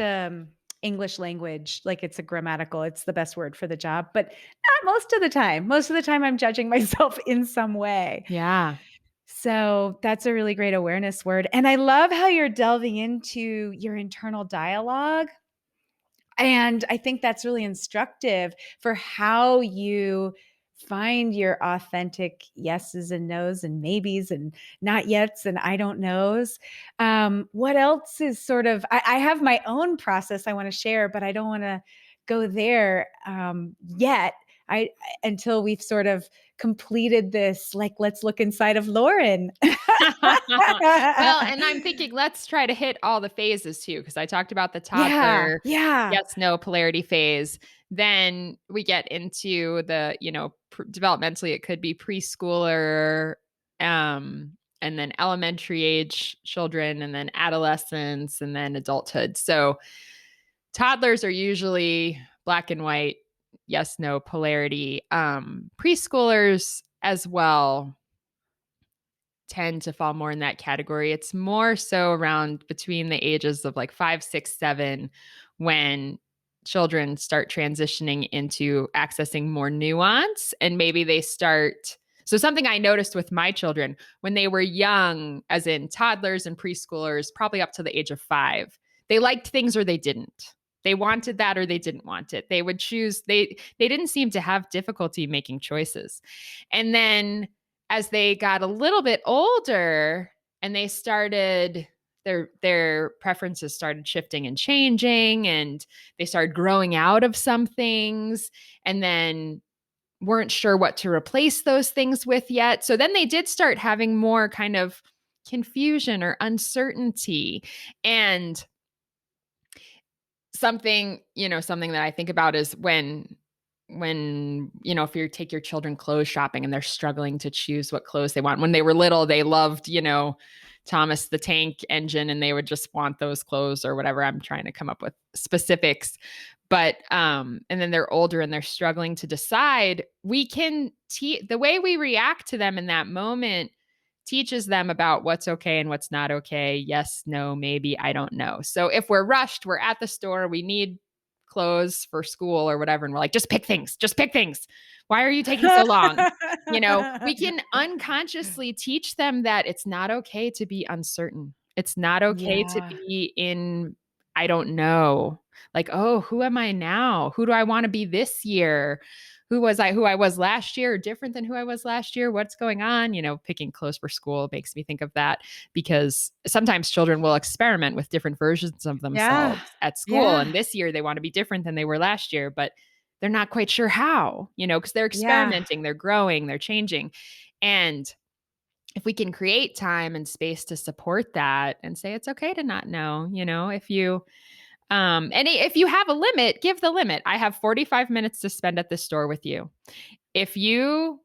English language, like it's a grammatical, it's the best word for the job, but not most of the time. Most of the time I'm judging myself in some way. Yeah. So that's a really great awareness word. And I love how you're delving into your internal dialogue. And I think that's really instructive for how you find your authentic yeses and nos and maybes and not yets and I don't knows. What else is sort of, I have my own process I want to share, but I don't want to go there yet. Until we've sort of completed this, like, let's look inside of Lauren. Well, and I'm thinking let's try to hit all the phases too, because I talked about the Yeah, toddler, yeah. yes, no polarity phase. Then we get into the, developmentally, it could be preschooler, and then elementary age children, and then adolescence, and then adulthood. So toddlers are usually black and white, yes, no polarity. Preschoolers as well tend to fall more in that category. It's more so around between the ages of like 5, 6, 7 when children start transitioning into accessing more nuance, and maybe they start. So, something I noticed with my children when they were young, as in toddlers and preschoolers, probably up to the age of 5, they liked things or they didn't. They wanted that or they didn't want it. They would choose. They didn't seem to have difficulty making choices. And then as they got a little bit older and they started their preferences started shifting and changing, and they started growing out of some things, and then weren't sure what to replace those things with yet. So then they did start having more kind of confusion or uncertainty. And something that I think about is when if you take your children clothes shopping and they're struggling to choose what clothes they want. When they were little, they loved, Thomas the Tank Engine, and they would just want those clothes or whatever. I'm trying to come up with specifics. But and then they're older and they're struggling to decide. We can the way we react to them in that moment teaches them about what's okay and what's not okay. Yes, no, maybe, I don't know. So if we're rushed, we're at the store, we need clothes for school or whatever, and we're like, just pick things, just pick things. Why are you taking so long? We can unconsciously teach them that it's not okay to be uncertain. It's not okay to Yeah. be in, I don't know. Like, oh, who am I now? Who do I want to be this year? Who I was last year, different than who I was last year? What's going on? Picking clothes for school makes me think of that, because sometimes children will experiment with different versions of Yeah. themselves at school. Yeah. And this year they want to be different than they were last year, but they're not quite sure how, because they're Yeah. experimenting, they're growing, they're changing. And if we can create time and space to support that and say it's okay to not know, if you and if you have a limit, give the limit. I have 45 minutes to spend at this store with you. If you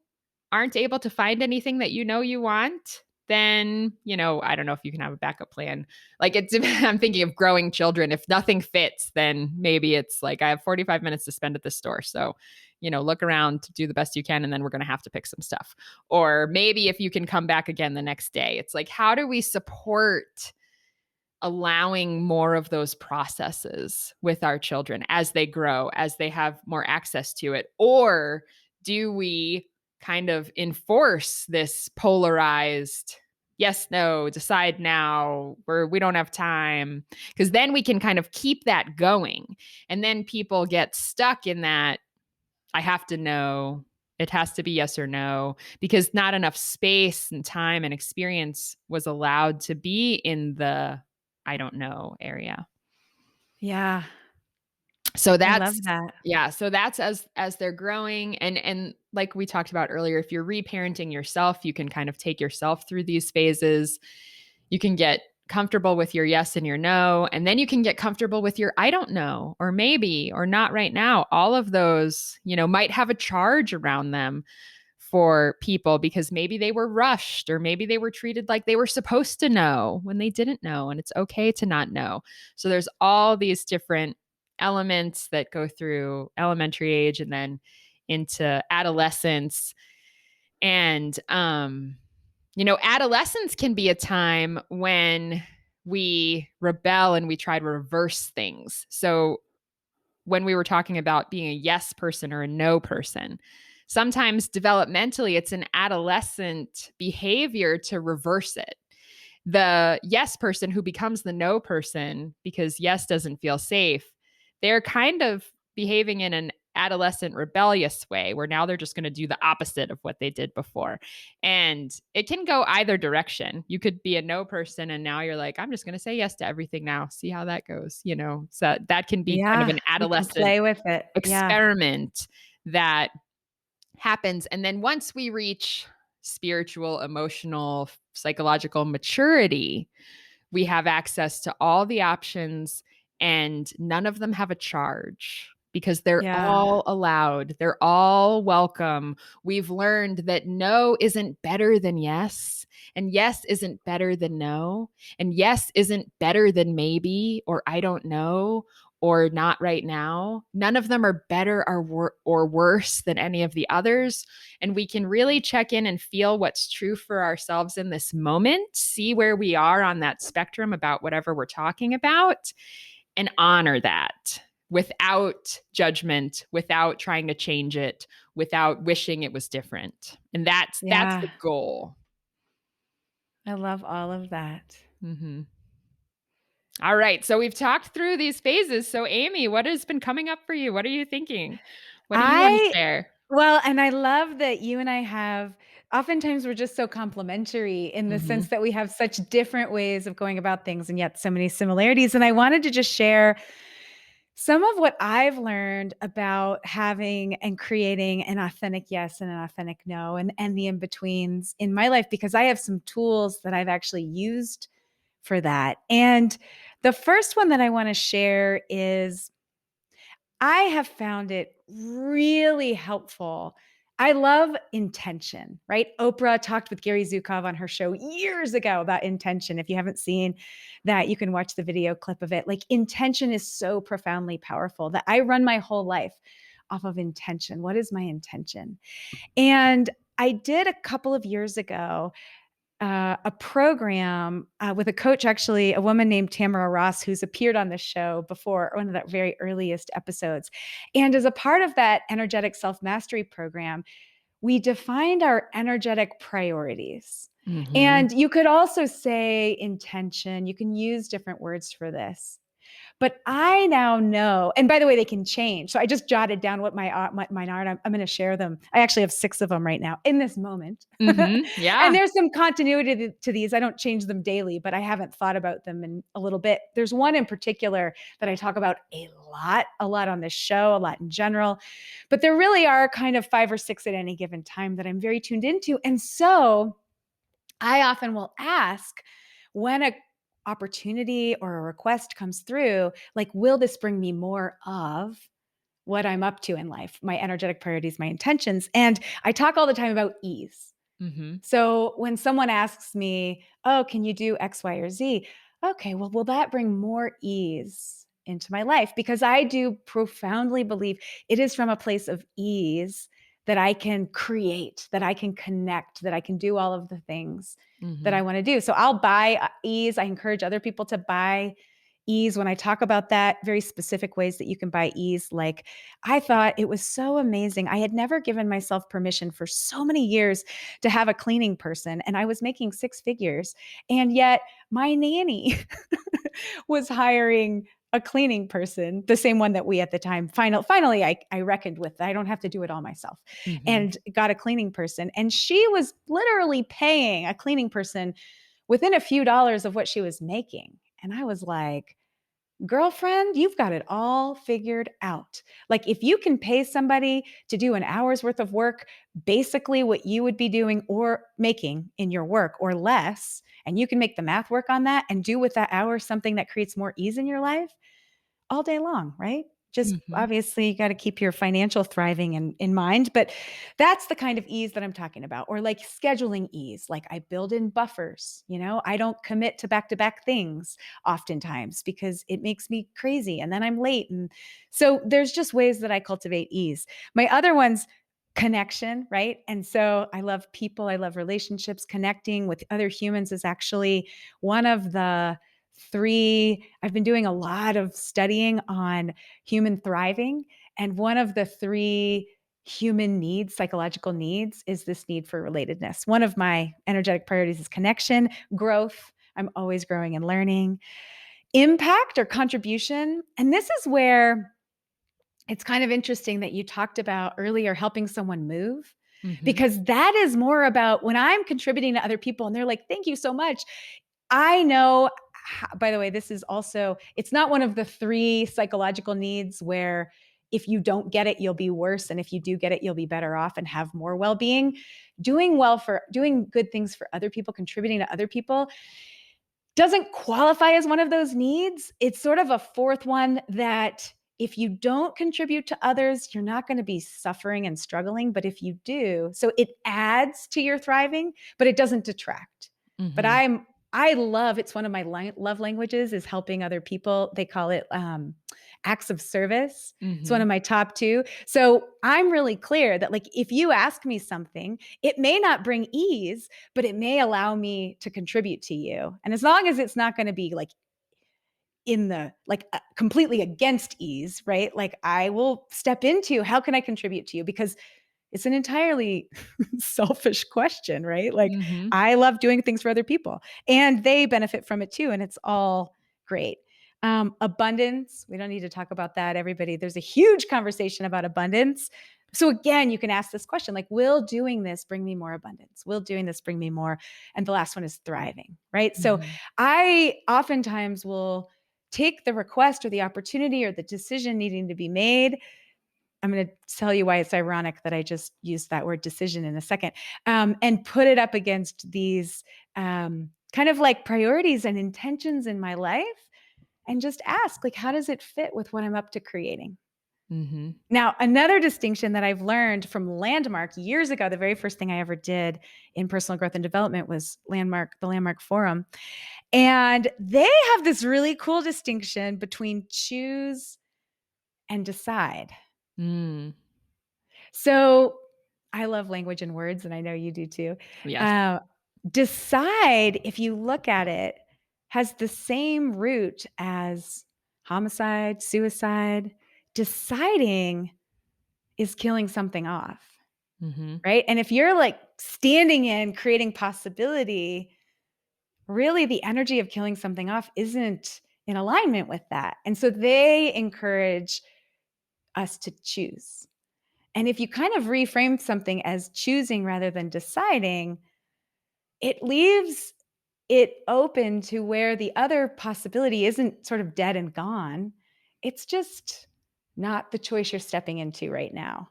aren't able to find anything that you want, then, I don't know if you can have a backup plan. Like I'm thinking of growing children. If nothing fits, then maybe it's like I have 45 minutes to spend at the store. So, look around, do the best you can, and then we're going to have to pick some stuff. Or maybe if you can come back again the next day. It's like, how do we support allowing more of those processes with our children as they grow, as they have more access to it? Or do we kind of enforce this polarized yes, no, decide now, or we don't have time? Because then we can kind of keep that going. And then people get stuck in that I have to know. It has to be yes or no, because not enough space and time and experience was allowed to be in the I don't know area. Yeah. So I love that's that. yeah, so that's as they're growing, and like we talked about earlier, if you're reparenting yourself, you can kind of take yourself through these phases. You can get comfortable with your yes and your no, and then you can get comfortable with your I don't know, or maybe, or not right now. All of those, might have a charge around them for people, because maybe they were rushed, or maybe they were treated like they were supposed to know when they didn't know, and it's okay to not know. So there's all these different elements that go through elementary age and then into adolescence. And adolescence can be a time when we rebel and we try to reverse things. So when we were talking about being a yes person or a no person, sometimes developmentally it's an adolescent behavior to reverse it. The yes person who becomes the no person because yes doesn't feel safe, they're kind of behaving in an adolescent rebellious way, where now they're just going to do the opposite of what they did before. And it can go either direction. You could be a no person and now you're like, I'm just going to say yes to everything now, see how that goes, So that can be kind of Yeah. an You can adolescent play with it. Yeah. experiment that happens. And then once we reach spiritual, emotional, psychological maturity, we have access to all the options, and none of them have a charge, because they're Yeah. all allowed. They're all welcome. We've learned that no isn't better than yes, and yes isn't better than no, and yes isn't better than maybe, or I don't know, or not right now. None of them are better or worse than any of the others. And we can really check in and feel what's true for ourselves in this moment, see where we are on that spectrum about whatever we're talking about, and honor that. without judgment, without trying to change it, without wishing it was different. And that's Yeah. the goal. I love all of that. Mm-hmm. All right. So we've talked through these phases. So, Amy, what has been coming up for you? What are you thinking? What do you want to I share? Well, and I love that you and I have oftentimes we're just so complementary in the Mm-hmm. sense that we have such different ways of going about things and yet so many similarities. And I wanted to just share some of what I've learned about having and creating an authentic yes and an authentic no and the in-betweens in my life because I have some tools that I've actually used for that. And the first one that I want to share is I have found it really helpful. I love intention, right? Oprah talked with Gary Zukov on her show years ago about intention. If you haven't seen that, you can watch the video clip of it. Like, intention is so profoundly powerful that I run my whole life off of intention. What is my intention? And I did a couple of years ago a program with a coach, actually, a woman named Tamara Ross, who's appeared on this show before, one of the very earliest episodes. And as a part of that energetic self mastery program, we defined our energetic priorities. Mm-hmm. And you could also say intention, you can use different words for this. But I now know, and by the way, they can change. So I just jotted down what mine are. And I'm going to share them. I actually have 6 of them right now in this moment. Mm-hmm. And Yeah. there's some continuity to these. I don't change them daily, but I haven't thought about them in a little bit. There's one in particular that I talk about a lot on this show, a lot in general. But there really are kind of 5 or 6 at any given time that I'm very tuned into. And so I often will ask when a opportunity or a request comes through, like, will this bring me more of what I'm up to in life, my energetic priorities, my intentions? And I talk all the time about ease. Mm-hmm. So when someone asks me, oh, can you do X, Y, or Z? Okay, well, will that bring more ease into my life? Because I do profoundly believe it is from a place of ease that I can create, that I can connect, that I can do all of the things that Mm-hmm. I want to do. So I'll buy ease. I encourage other people to buy ease. When I talk about that, very specific ways that you can buy ease, like, I thought it was so amazing. I had never given myself permission for so many years to have a cleaning person, and I was making 6 figures. And yet my nanny was hiring a cleaning person, the same one that we at the time finally I reckoned with. I don't have to do it all myself, Mm-hmm. and got a cleaning person. And she was literally paying a cleaning person within a few dollars of what she was making. And I was like, girlfriend, you've got it all figured out. Like, if you can pay somebody to do an hour's worth of work, basically what you would be doing or making in your work or less, and you can make the math work on that and do with that hour something that creates more ease in your life all day long, right? Just Mm-hmm. obviously you got to keep your financial thriving in mind, but that's the kind of ease that I'm talking about. Or like scheduling ease, like I build in buffers, I don't commit to back things oftentimes because it makes me crazy and then I'm late. And so there's just ways that I cultivate ease. My other ones, connection, right? And so I love people, I love relationships. Connecting with other humans is actually one of the 3. I've been doing a lot of studying on human thriving. And one of the 3 human needs, psychological needs, is this need for relatedness. One of my energetic priorities is connection, growth. I'm always growing and learning, impact or contribution. And this is where it's kind of interesting that you talked about earlier helping someone move, Mm-hmm. because that is more about when I'm contributing to other people and they're like, thank you so much. I know, by the way, this is also, it's not one of the 3 psychological needs where if you don't get it, you'll be worse. And if you do get it, you'll be better off and have more well-being. Doing good things for other people, contributing to other people doesn't qualify as one of those needs. It's sort of a 4th one that if you don't contribute to others, you're not going to be suffering and struggling. But if you do, so it adds to your thriving, but it doesn't detract. But Mm-hmm. I love, it's one of my love languages is helping other people. They call it acts of service. It's one Mm-hmm. of my top 2. So I'm really clear that, like, if you ask me something, it may not bring ease, but it may allow me to contribute to you. And as long as it's not going to be like in the like completely against ease, right? Like I will step into how can I contribute to you, because it's an entirely selfish question, right? Like Mm-hmm. I love doing things for other people and they benefit from it too. And it's all great. Abundance, we don't need to talk about that, everybody. There's a huge conversation about abundance. So again, you can ask this question like, will doing this bring me more abundance? Will doing this bring me more? And the last one is thriving, right? So Mm-hmm. I oftentimes will take the request or the opportunity or the decision needing to be made. I'm going to tell you why it's ironic that I just used that word decision in a second, and put it up against these kind of like priorities and intentions in my life, and just ask, like, how does it fit with what I'm up to creating? Mm-hmm. Now, another distinction that I've learned from Landmark years ago, the very first thing I ever did in personal growth and development was the Landmark Forum. And they have this really cool distinction between choose and decide. Mm. So I love language and words, and I know you do too. Yes. Uh, Decide, if you look at it, has the same root as homicide, suicide. Deciding is killing something off, Mm-hmm. right? And if you're like standing in, creating possibility, really the energy of killing something off isn't in alignment with that. And so they encourage us to choose. And if you kind of reframe something as choosing rather than deciding, it leaves it open to where the other possibility isn't sort of dead and gone. It's just not the choice you're stepping into right now.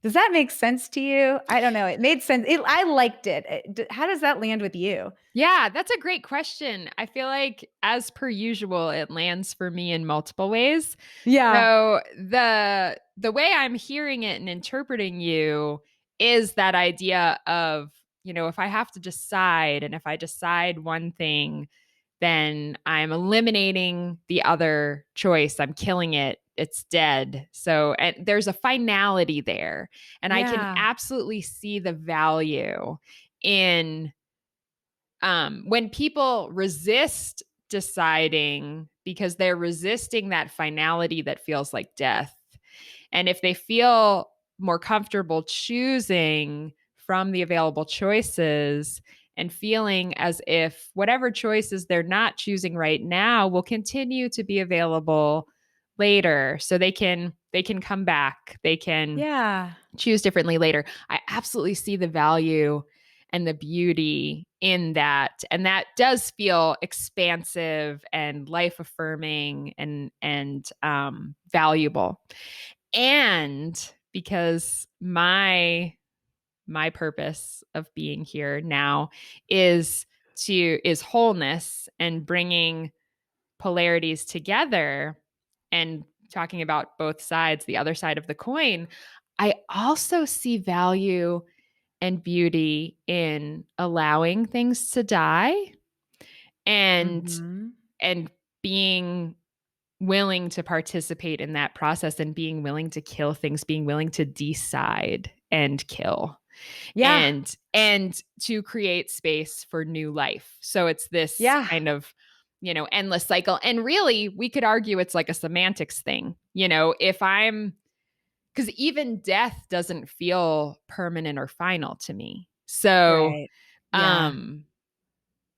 Does that make sense to you? I don't know. It made sense. I liked it. How does that land with you? Yeah, that's a great question. I feel like, as per usual, it lands for me in multiple ways. Yeah. So the way I'm hearing it and interpreting you is that idea of, if I have to decide, and if I decide one thing, then I'm eliminating the other choice. I'm killing it. It's dead. So, and there's a finality there. And I can Yeah. absolutely see the value in, when people resist deciding because they're resisting that finality that feels like death. And if they feel more comfortable choosing from the available choices and feeling as if whatever choices they're not choosing right now will continue to be available later, so they can come back, they can Yeah. choose differently later. I absolutely see the value and the beauty in that. And that does feel expansive and life affirming and valuable. And because my purpose of being here now is wholeness and bringing polarities together and talking about both sides, the other side of the coin, I also see value and beauty in allowing things to die and Mm-hmm. and being willing to participate in that process, and being willing to kill things, being willing to decide and kill, Yeah. and to create space for new life. So it's this Yeah. kind of, endless cycle. And really, we could argue it's like a semantics thing. If I'm because even death doesn't feel permanent or final to me. So Right. Yeah. um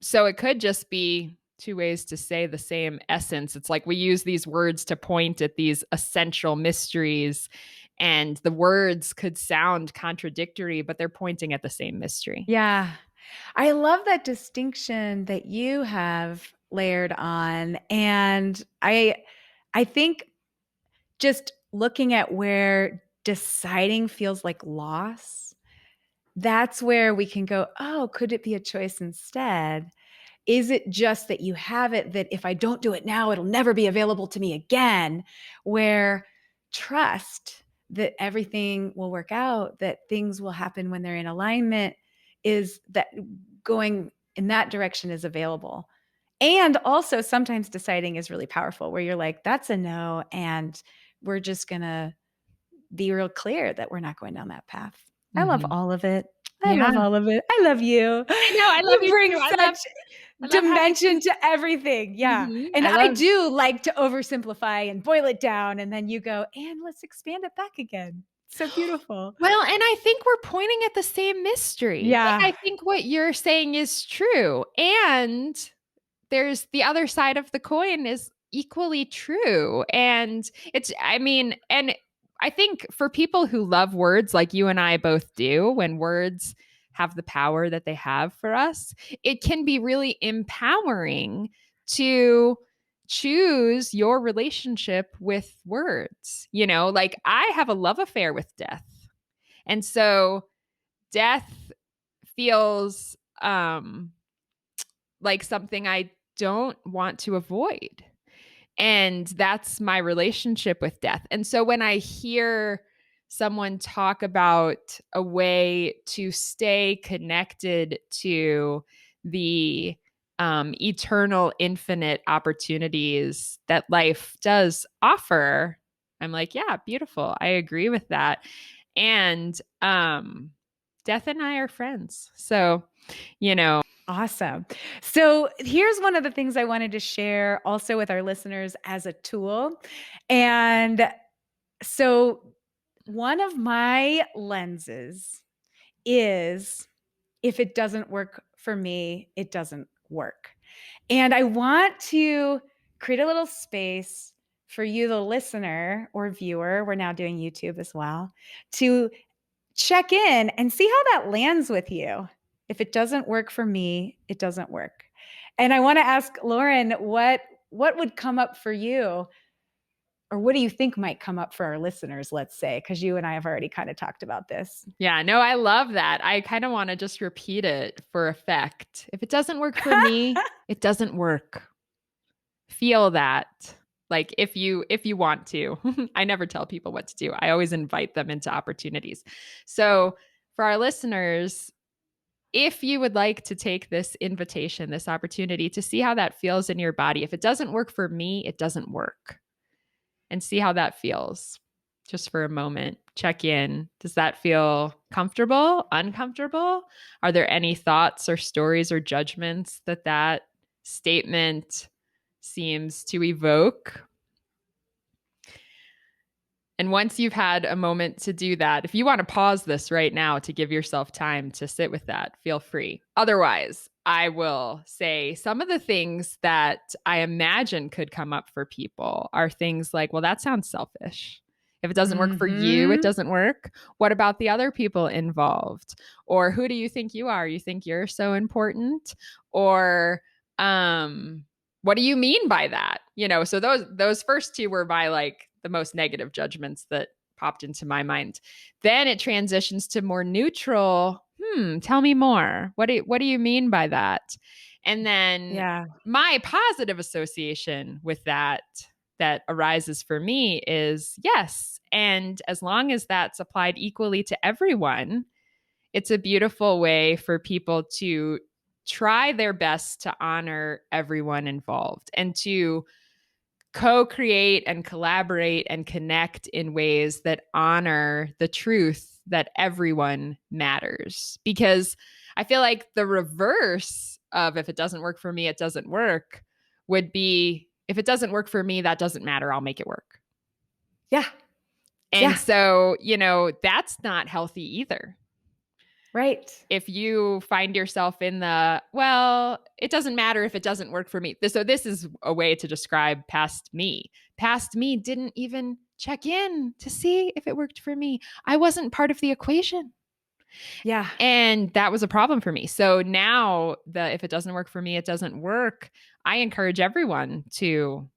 so it could just be two ways to say the same essence. It's like we use these words to point at these essential mysteries, and the words could sound contradictory, but they're pointing at the same mystery. Yeah. I love that distinction that you have layered on. And I think just looking at where deciding feels like loss, that's where we can go, oh, could it be a choice instead? Is it just that you have it that if I don't do it now, it'll never be available to me again? Where trust that everything will work out, that things will happen when they're in alignment, is that going in that direction is available. And also sometimes deciding is really powerful, where you're like, that's a no. And we're just going to be real clear that we're not going down that path. I love Mm-hmm. all of it. I Yeah, love all of it. I love you. I know. I love You you bring too. I such love I love how it dimension just to everything. Yeah. And I I love do like to oversimplify and boil it down. And then you go, and let's expand it back again. So beautiful. well, and I think we're pointing at the same mystery. Yeah. Like, I think what you're saying is true, and there's the other side of the coin is equally true. And it's, I mean, and I think for people who love words like you and I both do, when words have the power that they have for us, it can be really empowering to choose your relationship with words. You know, like I have a love affair with death. And so death feels like something I don't want to avoid. And that's my relationship with death. And so when I hear someone talk about a way to stay connected to the eternal, infinite opportunities that life does offer, I'm like, yeah, beautiful. I agree with that. And death and I are friends. So, you know, Awesome. So here's one of the things I wanted to share also with our listeners as a tool. And so one of my lenses is if it doesn't work for me, it doesn't work. And I want to create a little space for you, the listener or viewer, we're now doing YouTube as well, to check in and see how that lands with you. If it doesn't work for me, it doesn't work. And I want to ask Lauren, what would come up for you? Or what do you think might come up for our listeners, let's say, because you and I have already kind of talked about this. yeah, no, I love that. I kind of want to just repeat it for effect. If it doesn't work for me, it doesn't work. Feel that. Like if you want to. I never tell people what to do. I always invite them into opportunities. So, for our listeners, if you would like to take this invitation, this opportunity to see how that feels in your body, if it doesn't work for me, it doesn't work. And see how that feels just for a moment. Check in. Does that feel comfortable, uncomfortable? Are there any thoughts or stories or judgments that that statement seems to evoke? And once you've had a moment to do that, if you want to pause this right now to give yourself time to sit with that, feel free. Otherwise, I will say some of the things that I imagine could come up for people are things like, well, that sounds selfish. If it doesn't work for you, it Mm-hmm. doesn't work. What about the other people involved? Or who do you think you are? You think you're so important? Or what do you mean by that? You know, so those first two were my like the most negative judgments that popped into my mind. Then it transitions to more neutral. Tell me more. What do you mean by that? And then Yeah. my positive association with that that arises for me is yes. And as long as that's applied equally to everyone, it's a beautiful way for people to try their best to honor everyone involved and to co-create and collaborate and connect in ways that honor the truth that everyone matters. Because I feel like the reverse of if it doesn't work for me, it doesn't work would be if it doesn't work for me, that doesn't matter. I'll make it work. Yeah. And Yeah. so, that's not healthy either. Right. If you find yourself in the, well, it doesn't matter if it doesn't work for me. So this is a way to describe past me. Past me didn't even check in to see if it worked for me. I wasn't part of the equation. Yeah. And that was a problem for me. So now the if it doesn't work for me, it doesn't work. I encourage everyone to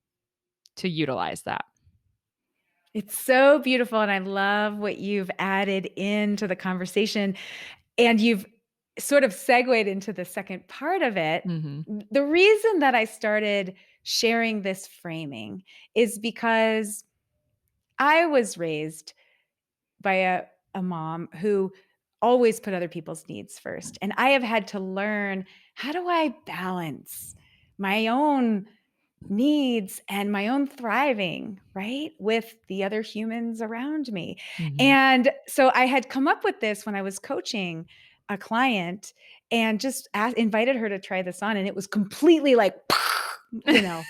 utilize that. It's so beautiful. And I love what you've added into the conversation. And you've sort of segued into the second part of it. Mm-hmm. The reason that I started sharing this framing is because I was raised by a mom who always put other people's needs first. And I have had to learn, how do I balance my own needs and my own thriving, right, with the other humans around me? Mm-hmm. And so I had come up with this when I was coaching. a client and just invited her to try this on. And it was completely like, you know,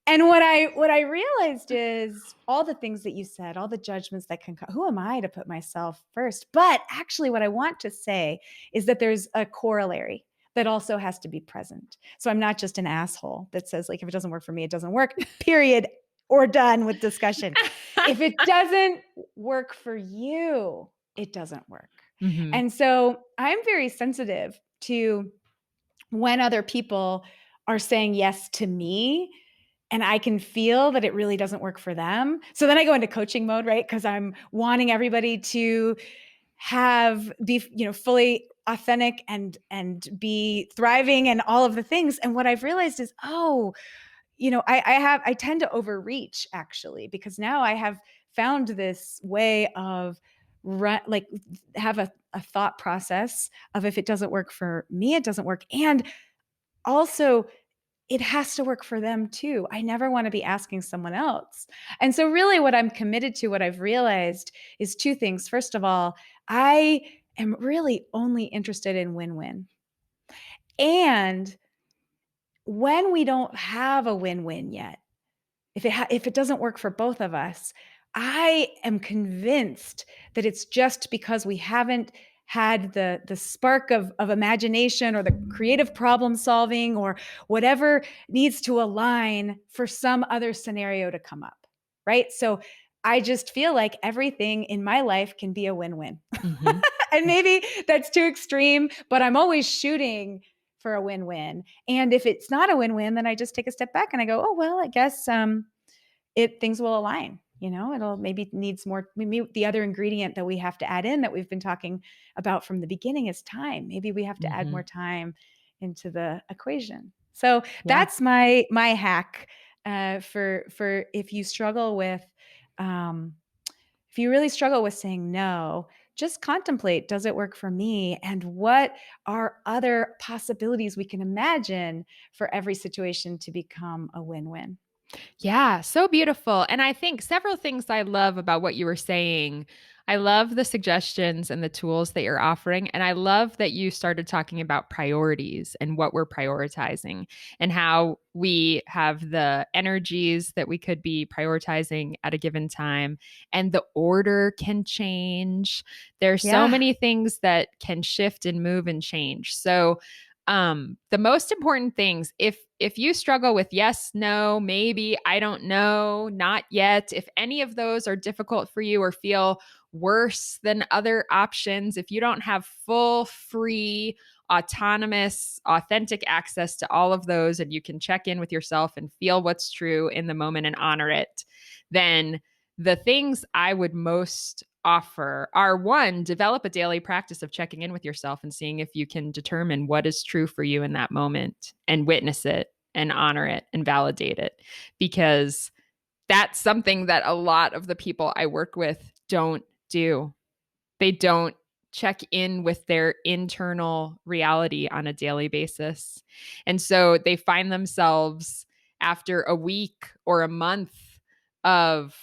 and what I realized is all the things that you said, all the judgments that can come, who am I to put myself first? But actually what I want to say is that there's a corollary that also has to be present. So I'm not just an asshole that says like, if it doesn't work for me, it doesn't work, period, or done with discussion. If it doesn't work for you, it doesn't work. Mm-hmm. And so I'm very sensitive to when other people are saying yes to me and I can feel that it really doesn't work for them. So then I go into coaching mode, right? Because I'm wanting everybody to be, fully authentic and be thriving and all of the things. And what I've realized is, I tend to overreach actually, because now I have found this way of have a thought process of if it doesn't work for me, it doesn't work. And also it has to work for them too. I never want to be asking someone else. And so really what I'm committed to, what I've realized is two things. First of all, I am really only interested in win-win. And when we don't have a win-win yet, if it doesn't work for both of us, I am convinced that it's just because we haven't had the spark of imagination or the creative problem solving or whatever needs to align for some other scenario to come up, right? So I just feel like everything in my life can be a win-win. Mm-hmm. And maybe that's too extreme, but I'm always shooting for a win-win. And if it's not a win-win, then I just take a step back and I go, oh, well, I guess things will align. It'll maybe needs more. Maybe the other ingredient that we have to add in that we've been talking about from the beginning is time. Maybe we have to add more time into the equation. So Yeah. that's my hack for if you struggle with, if you really struggle with saying no, just contemplate, does it work for me? And what are other possibilities we can imagine for every situation to become a win-win? Yeah, so beautiful. And I think several things I love about what you were saying. I love the suggestions and the tools that you're offering. And I love that you started talking about priorities and what we're prioritizing and how we have the energies that we could be prioritizing at a given time. And the order can change. There's so Yeah. many things that can shift and move and change. So, the most important things, if you struggle with yes, no, maybe, I don't know, not yet, if any of those are difficult for you or feel worse than other options, if you don't have full free autonomous authentic access to all of those and you can check in with yourself and feel what's true in the moment and honor it, then the things I would most offer are, one, develop a daily practice of checking in with yourself and seeing if you can determine what is true for you in that moment and witness it and honor it and validate it. Because that's something that a lot of the people I work with don't do. They don't check in with their internal reality on a daily basis. And so they find themselves after a week or a month of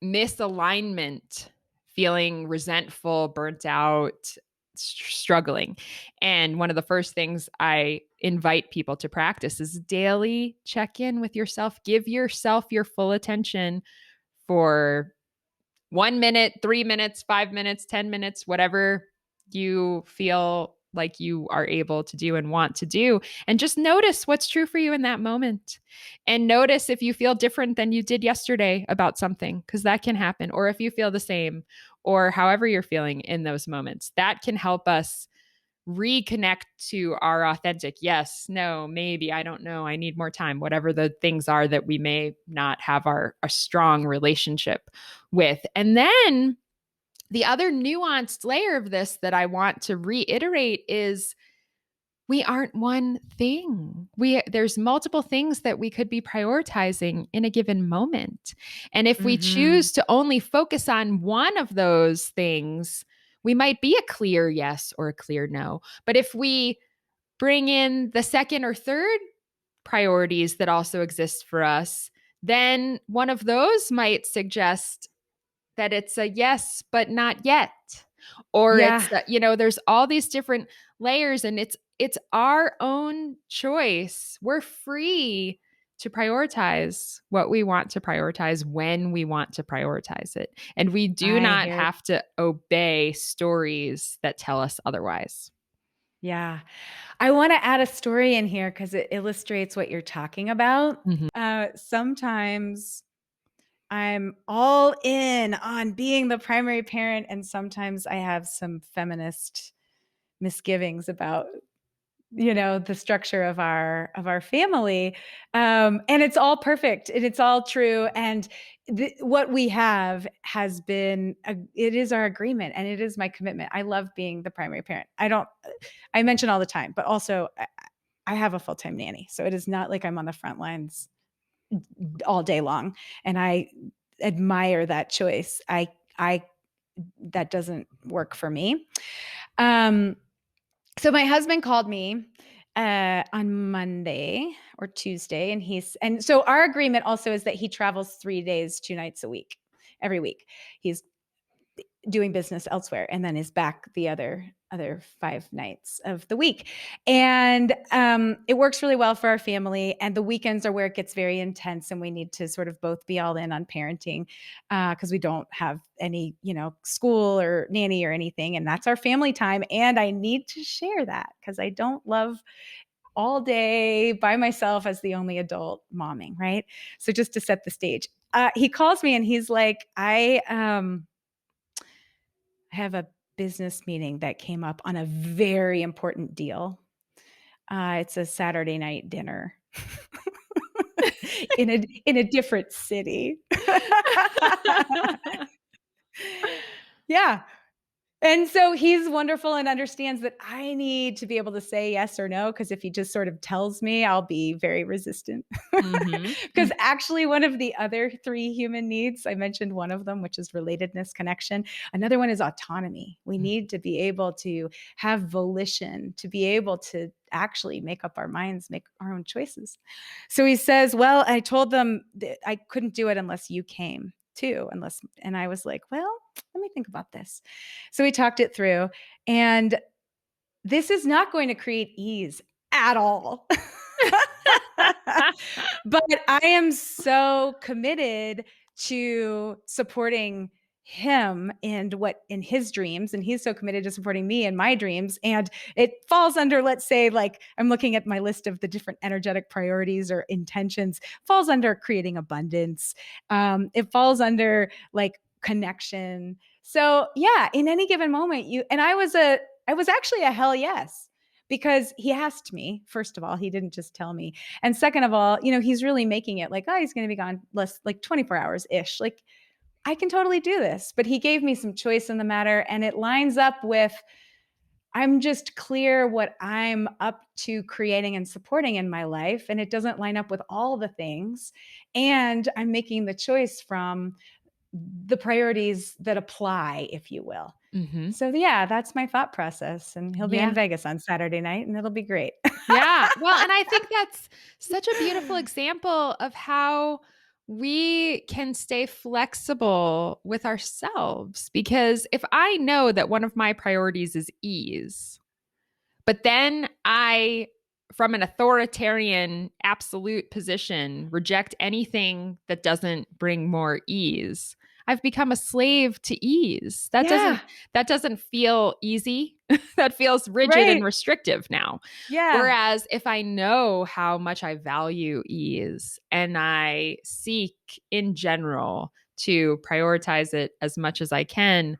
misalignment, feeling resentful, burnt out, struggling. And one of the first things I invite people to practice is daily check in with yourself. Give yourself your full attention for 1 minute, 3 minutes, 5 minutes, 10 minutes, whatever you feel like you are able to do and want to do. And just notice what's true for you in that moment. And notice if you feel different than you did yesterday about something, because that can happen. Or if you feel the same, or however you're feeling in those moments, that can help us reconnect to our authentic yes, no, maybe, I don't know, I need more time, whatever the things are that we may not have a strong relationship with. And then the other nuanced layer of this that I want to reiterate is we aren't one thing. There's multiple things that we could be prioritizing in a given moment. And if we Mm-hmm. choose to only focus on one of those things, we might be a clear yes or a clear no. But if we bring in the second or third priorities that also exist for us, then one of those might suggest that it's a yes, but not yet. Or Yeah. it's that, there's all these different layers, and it's our own choice. We're free to prioritize what we want to prioritize when we want to prioritize it. And we do I not hear. have to obey stories that tell us otherwise. Yeah. I want to add a story in here because it illustrates what you're talking about. Mhm. Sometimes I'm all in on being the primary parent, and sometimes I have some feminist misgivings about the structure of our family, and it's all perfect and it's all true, and what we have has been it is our agreement and it is my commitment. I love being the primary parent. I mention all the time, but also I have a full-time nanny, so it is not like I'm on the front lines all day long, and I admire that choice. I That doesn't work for me. um so my husband called me on Monday or Tuesday, and so our agreement also is that he travels 3 days, 2 nights a week, every week. He's doing business elsewhere and then is back the other 5 nights of the week. And it works really well for our family. And the weekends are where it gets very intense, and we need to sort of both be all in on parenting because we don't have any, school or nanny or anything. And that's our family time. And I need to share that because I don't love all day by myself as the only adult momming, right? So just to set the stage, he calls me and he's like, I have a business meeting that came up on a very important deal. It's a Saturday night dinner in a different city. Yeah. And so he's wonderful and understands that I need to be able to say yes or no, because if he just sort of tells me, I'll be very resistant. Mhm. Because actually, one of the other three human needs, I mentioned one of them, which is relatedness, connection. Another one is autonomy. We need to be able to have volition, to be able to actually make up our minds, make our own choices. So he says, well, I told them that I couldn't do it unless you came too, and I was like, well, let me think about this. So we talked it through, and this is not going to create ease at all. But I am so committed to supporting him and what in his dreams, and he's so committed to supporting me in my dreams, and it falls under, let's say, like, I'm looking at my list of the different energetic priorities or intentions, falls under creating abundance. It falls under like connection. So yeah, in any given moment, I was actually a hell yes, because he asked me. First of all, he didn't just tell me, and second of all, he's really making it like, oh, he's going to be gone less, like 24 hours ish. Like, I can totally do this. But he gave me some choice in the matter, and it lines up with, I'm just clear what I'm up to creating and supporting in my life. And it doesn't line up with all the things. And I'm making the choice from the priorities that apply, if you will. Mhm. So yeah, that's my thought process. And he'll be in Yeah. Vegas on Saturday night, and it'll be great. Yeah. Well, and I think that's such a beautiful example of how we can stay flexible with ourselves. Because if I know that one of my priorities is ease, but then I, from an authoritarian, absolute position, reject anything that doesn't bring more ease, I've become a slave to ease. Yeah. That doesn't feel easy. That feels rigid and Right. restrictive now. Yeah. Whereas if I know how much I value ease and I seek in general to prioritize it as much as I can,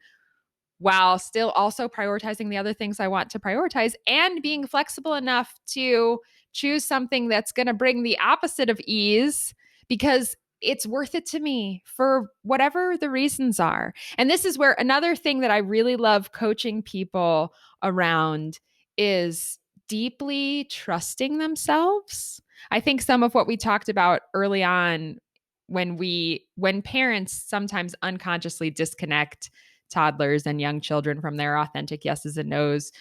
while still also prioritizing the other things I want to prioritize and being flexible enough to choose something that's going to bring the opposite of ease because it's worth it to me for whatever the reasons are. And this is where another thing that I really love coaching people around is deeply trusting themselves. I think some of what we talked about early on when parents sometimes unconsciously disconnect toddlers and young children from their authentic yeses and nos.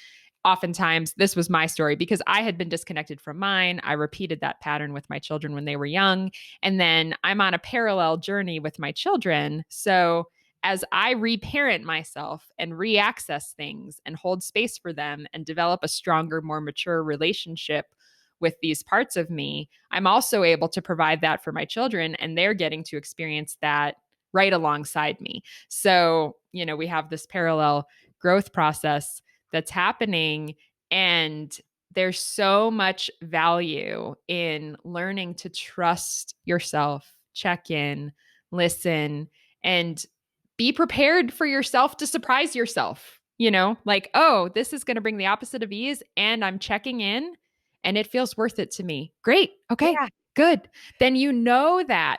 Oftentimes, this was my story because I had been disconnected from mine. I repeated that pattern with my children when they were young. And then I'm on a parallel journey with my children. So as I reparent myself and reaccess things and hold space for them and develop a stronger, more mature relationship with these parts of me, I'm also able to provide that for my children, and they're getting to experience that right alongside me. So, we have this parallel growth process that's happening, and there's so much value in learning to trust yourself, check in, listen, and be prepared for yourself to surprise yourself. Like, oh, this is going to bring the opposite of ease, and I'm checking in and it feels worth it to me. Great. Okay, Yeah. good. Then that.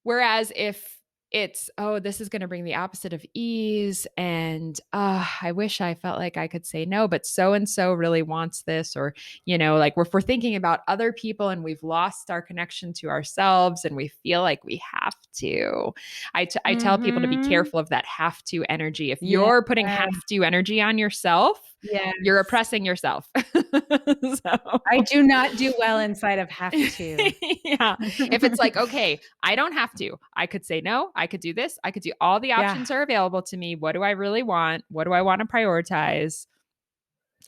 Whereas if it's, oh, this is going to bring the opposite of ease, and I wish I felt like I could say no, but so and so really wants this, or, like if we're thinking about other people and we've lost our connection to ourselves and we feel like we have to. I tell people to be careful of that have to energy. If Yeah. you're putting have to energy on yourself, Yes. you're oppressing yourself. I do not do well inside of have to. Yeah. If it's like, okay, I don't have to. I could say no. I could do this. I could do all the options are available to me. What do I really want? What do I want to prioritize?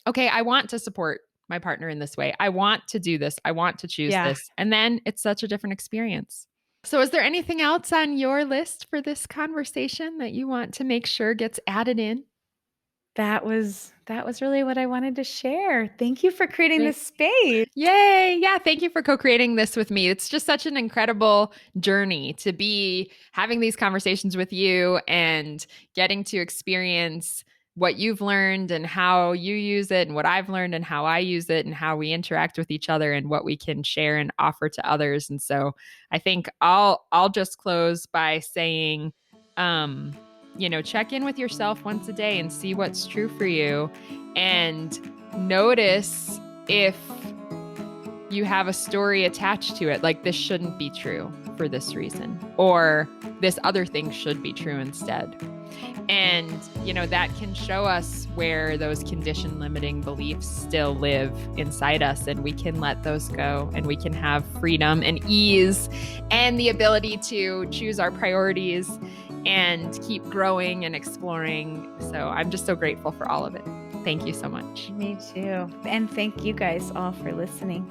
Okay, I want to support my partner in this way. I want to do this. I want to choose this. And then it's such a different experience. So is there anything else on your list for this conversation that you want to make sure gets added in? That was really what I wanted to share. Thank you for creating this space. Yay. Yeah. Thank you for co-creating this with me. It's just such an incredible journey to be having these conversations with you and getting to experience what you've learned and how you use it, and what I've learned and how I use it, and how we interact with each other and what we can share and offer to others. And so I think I'll just close by saying, check in with yourself once a day and see what's true for you, and notice if you have a story attached to it, like this shouldn't be true for this reason, or this other thing should be true instead. And, that can show us where those condition limiting beliefs still live inside us, and we can let those go, and we can have freedom and ease and the ability to choose our priorities and keep growing and exploring. So I'm just so grateful for all of it. Thank you so much. Me too. And thank you guys all for listening.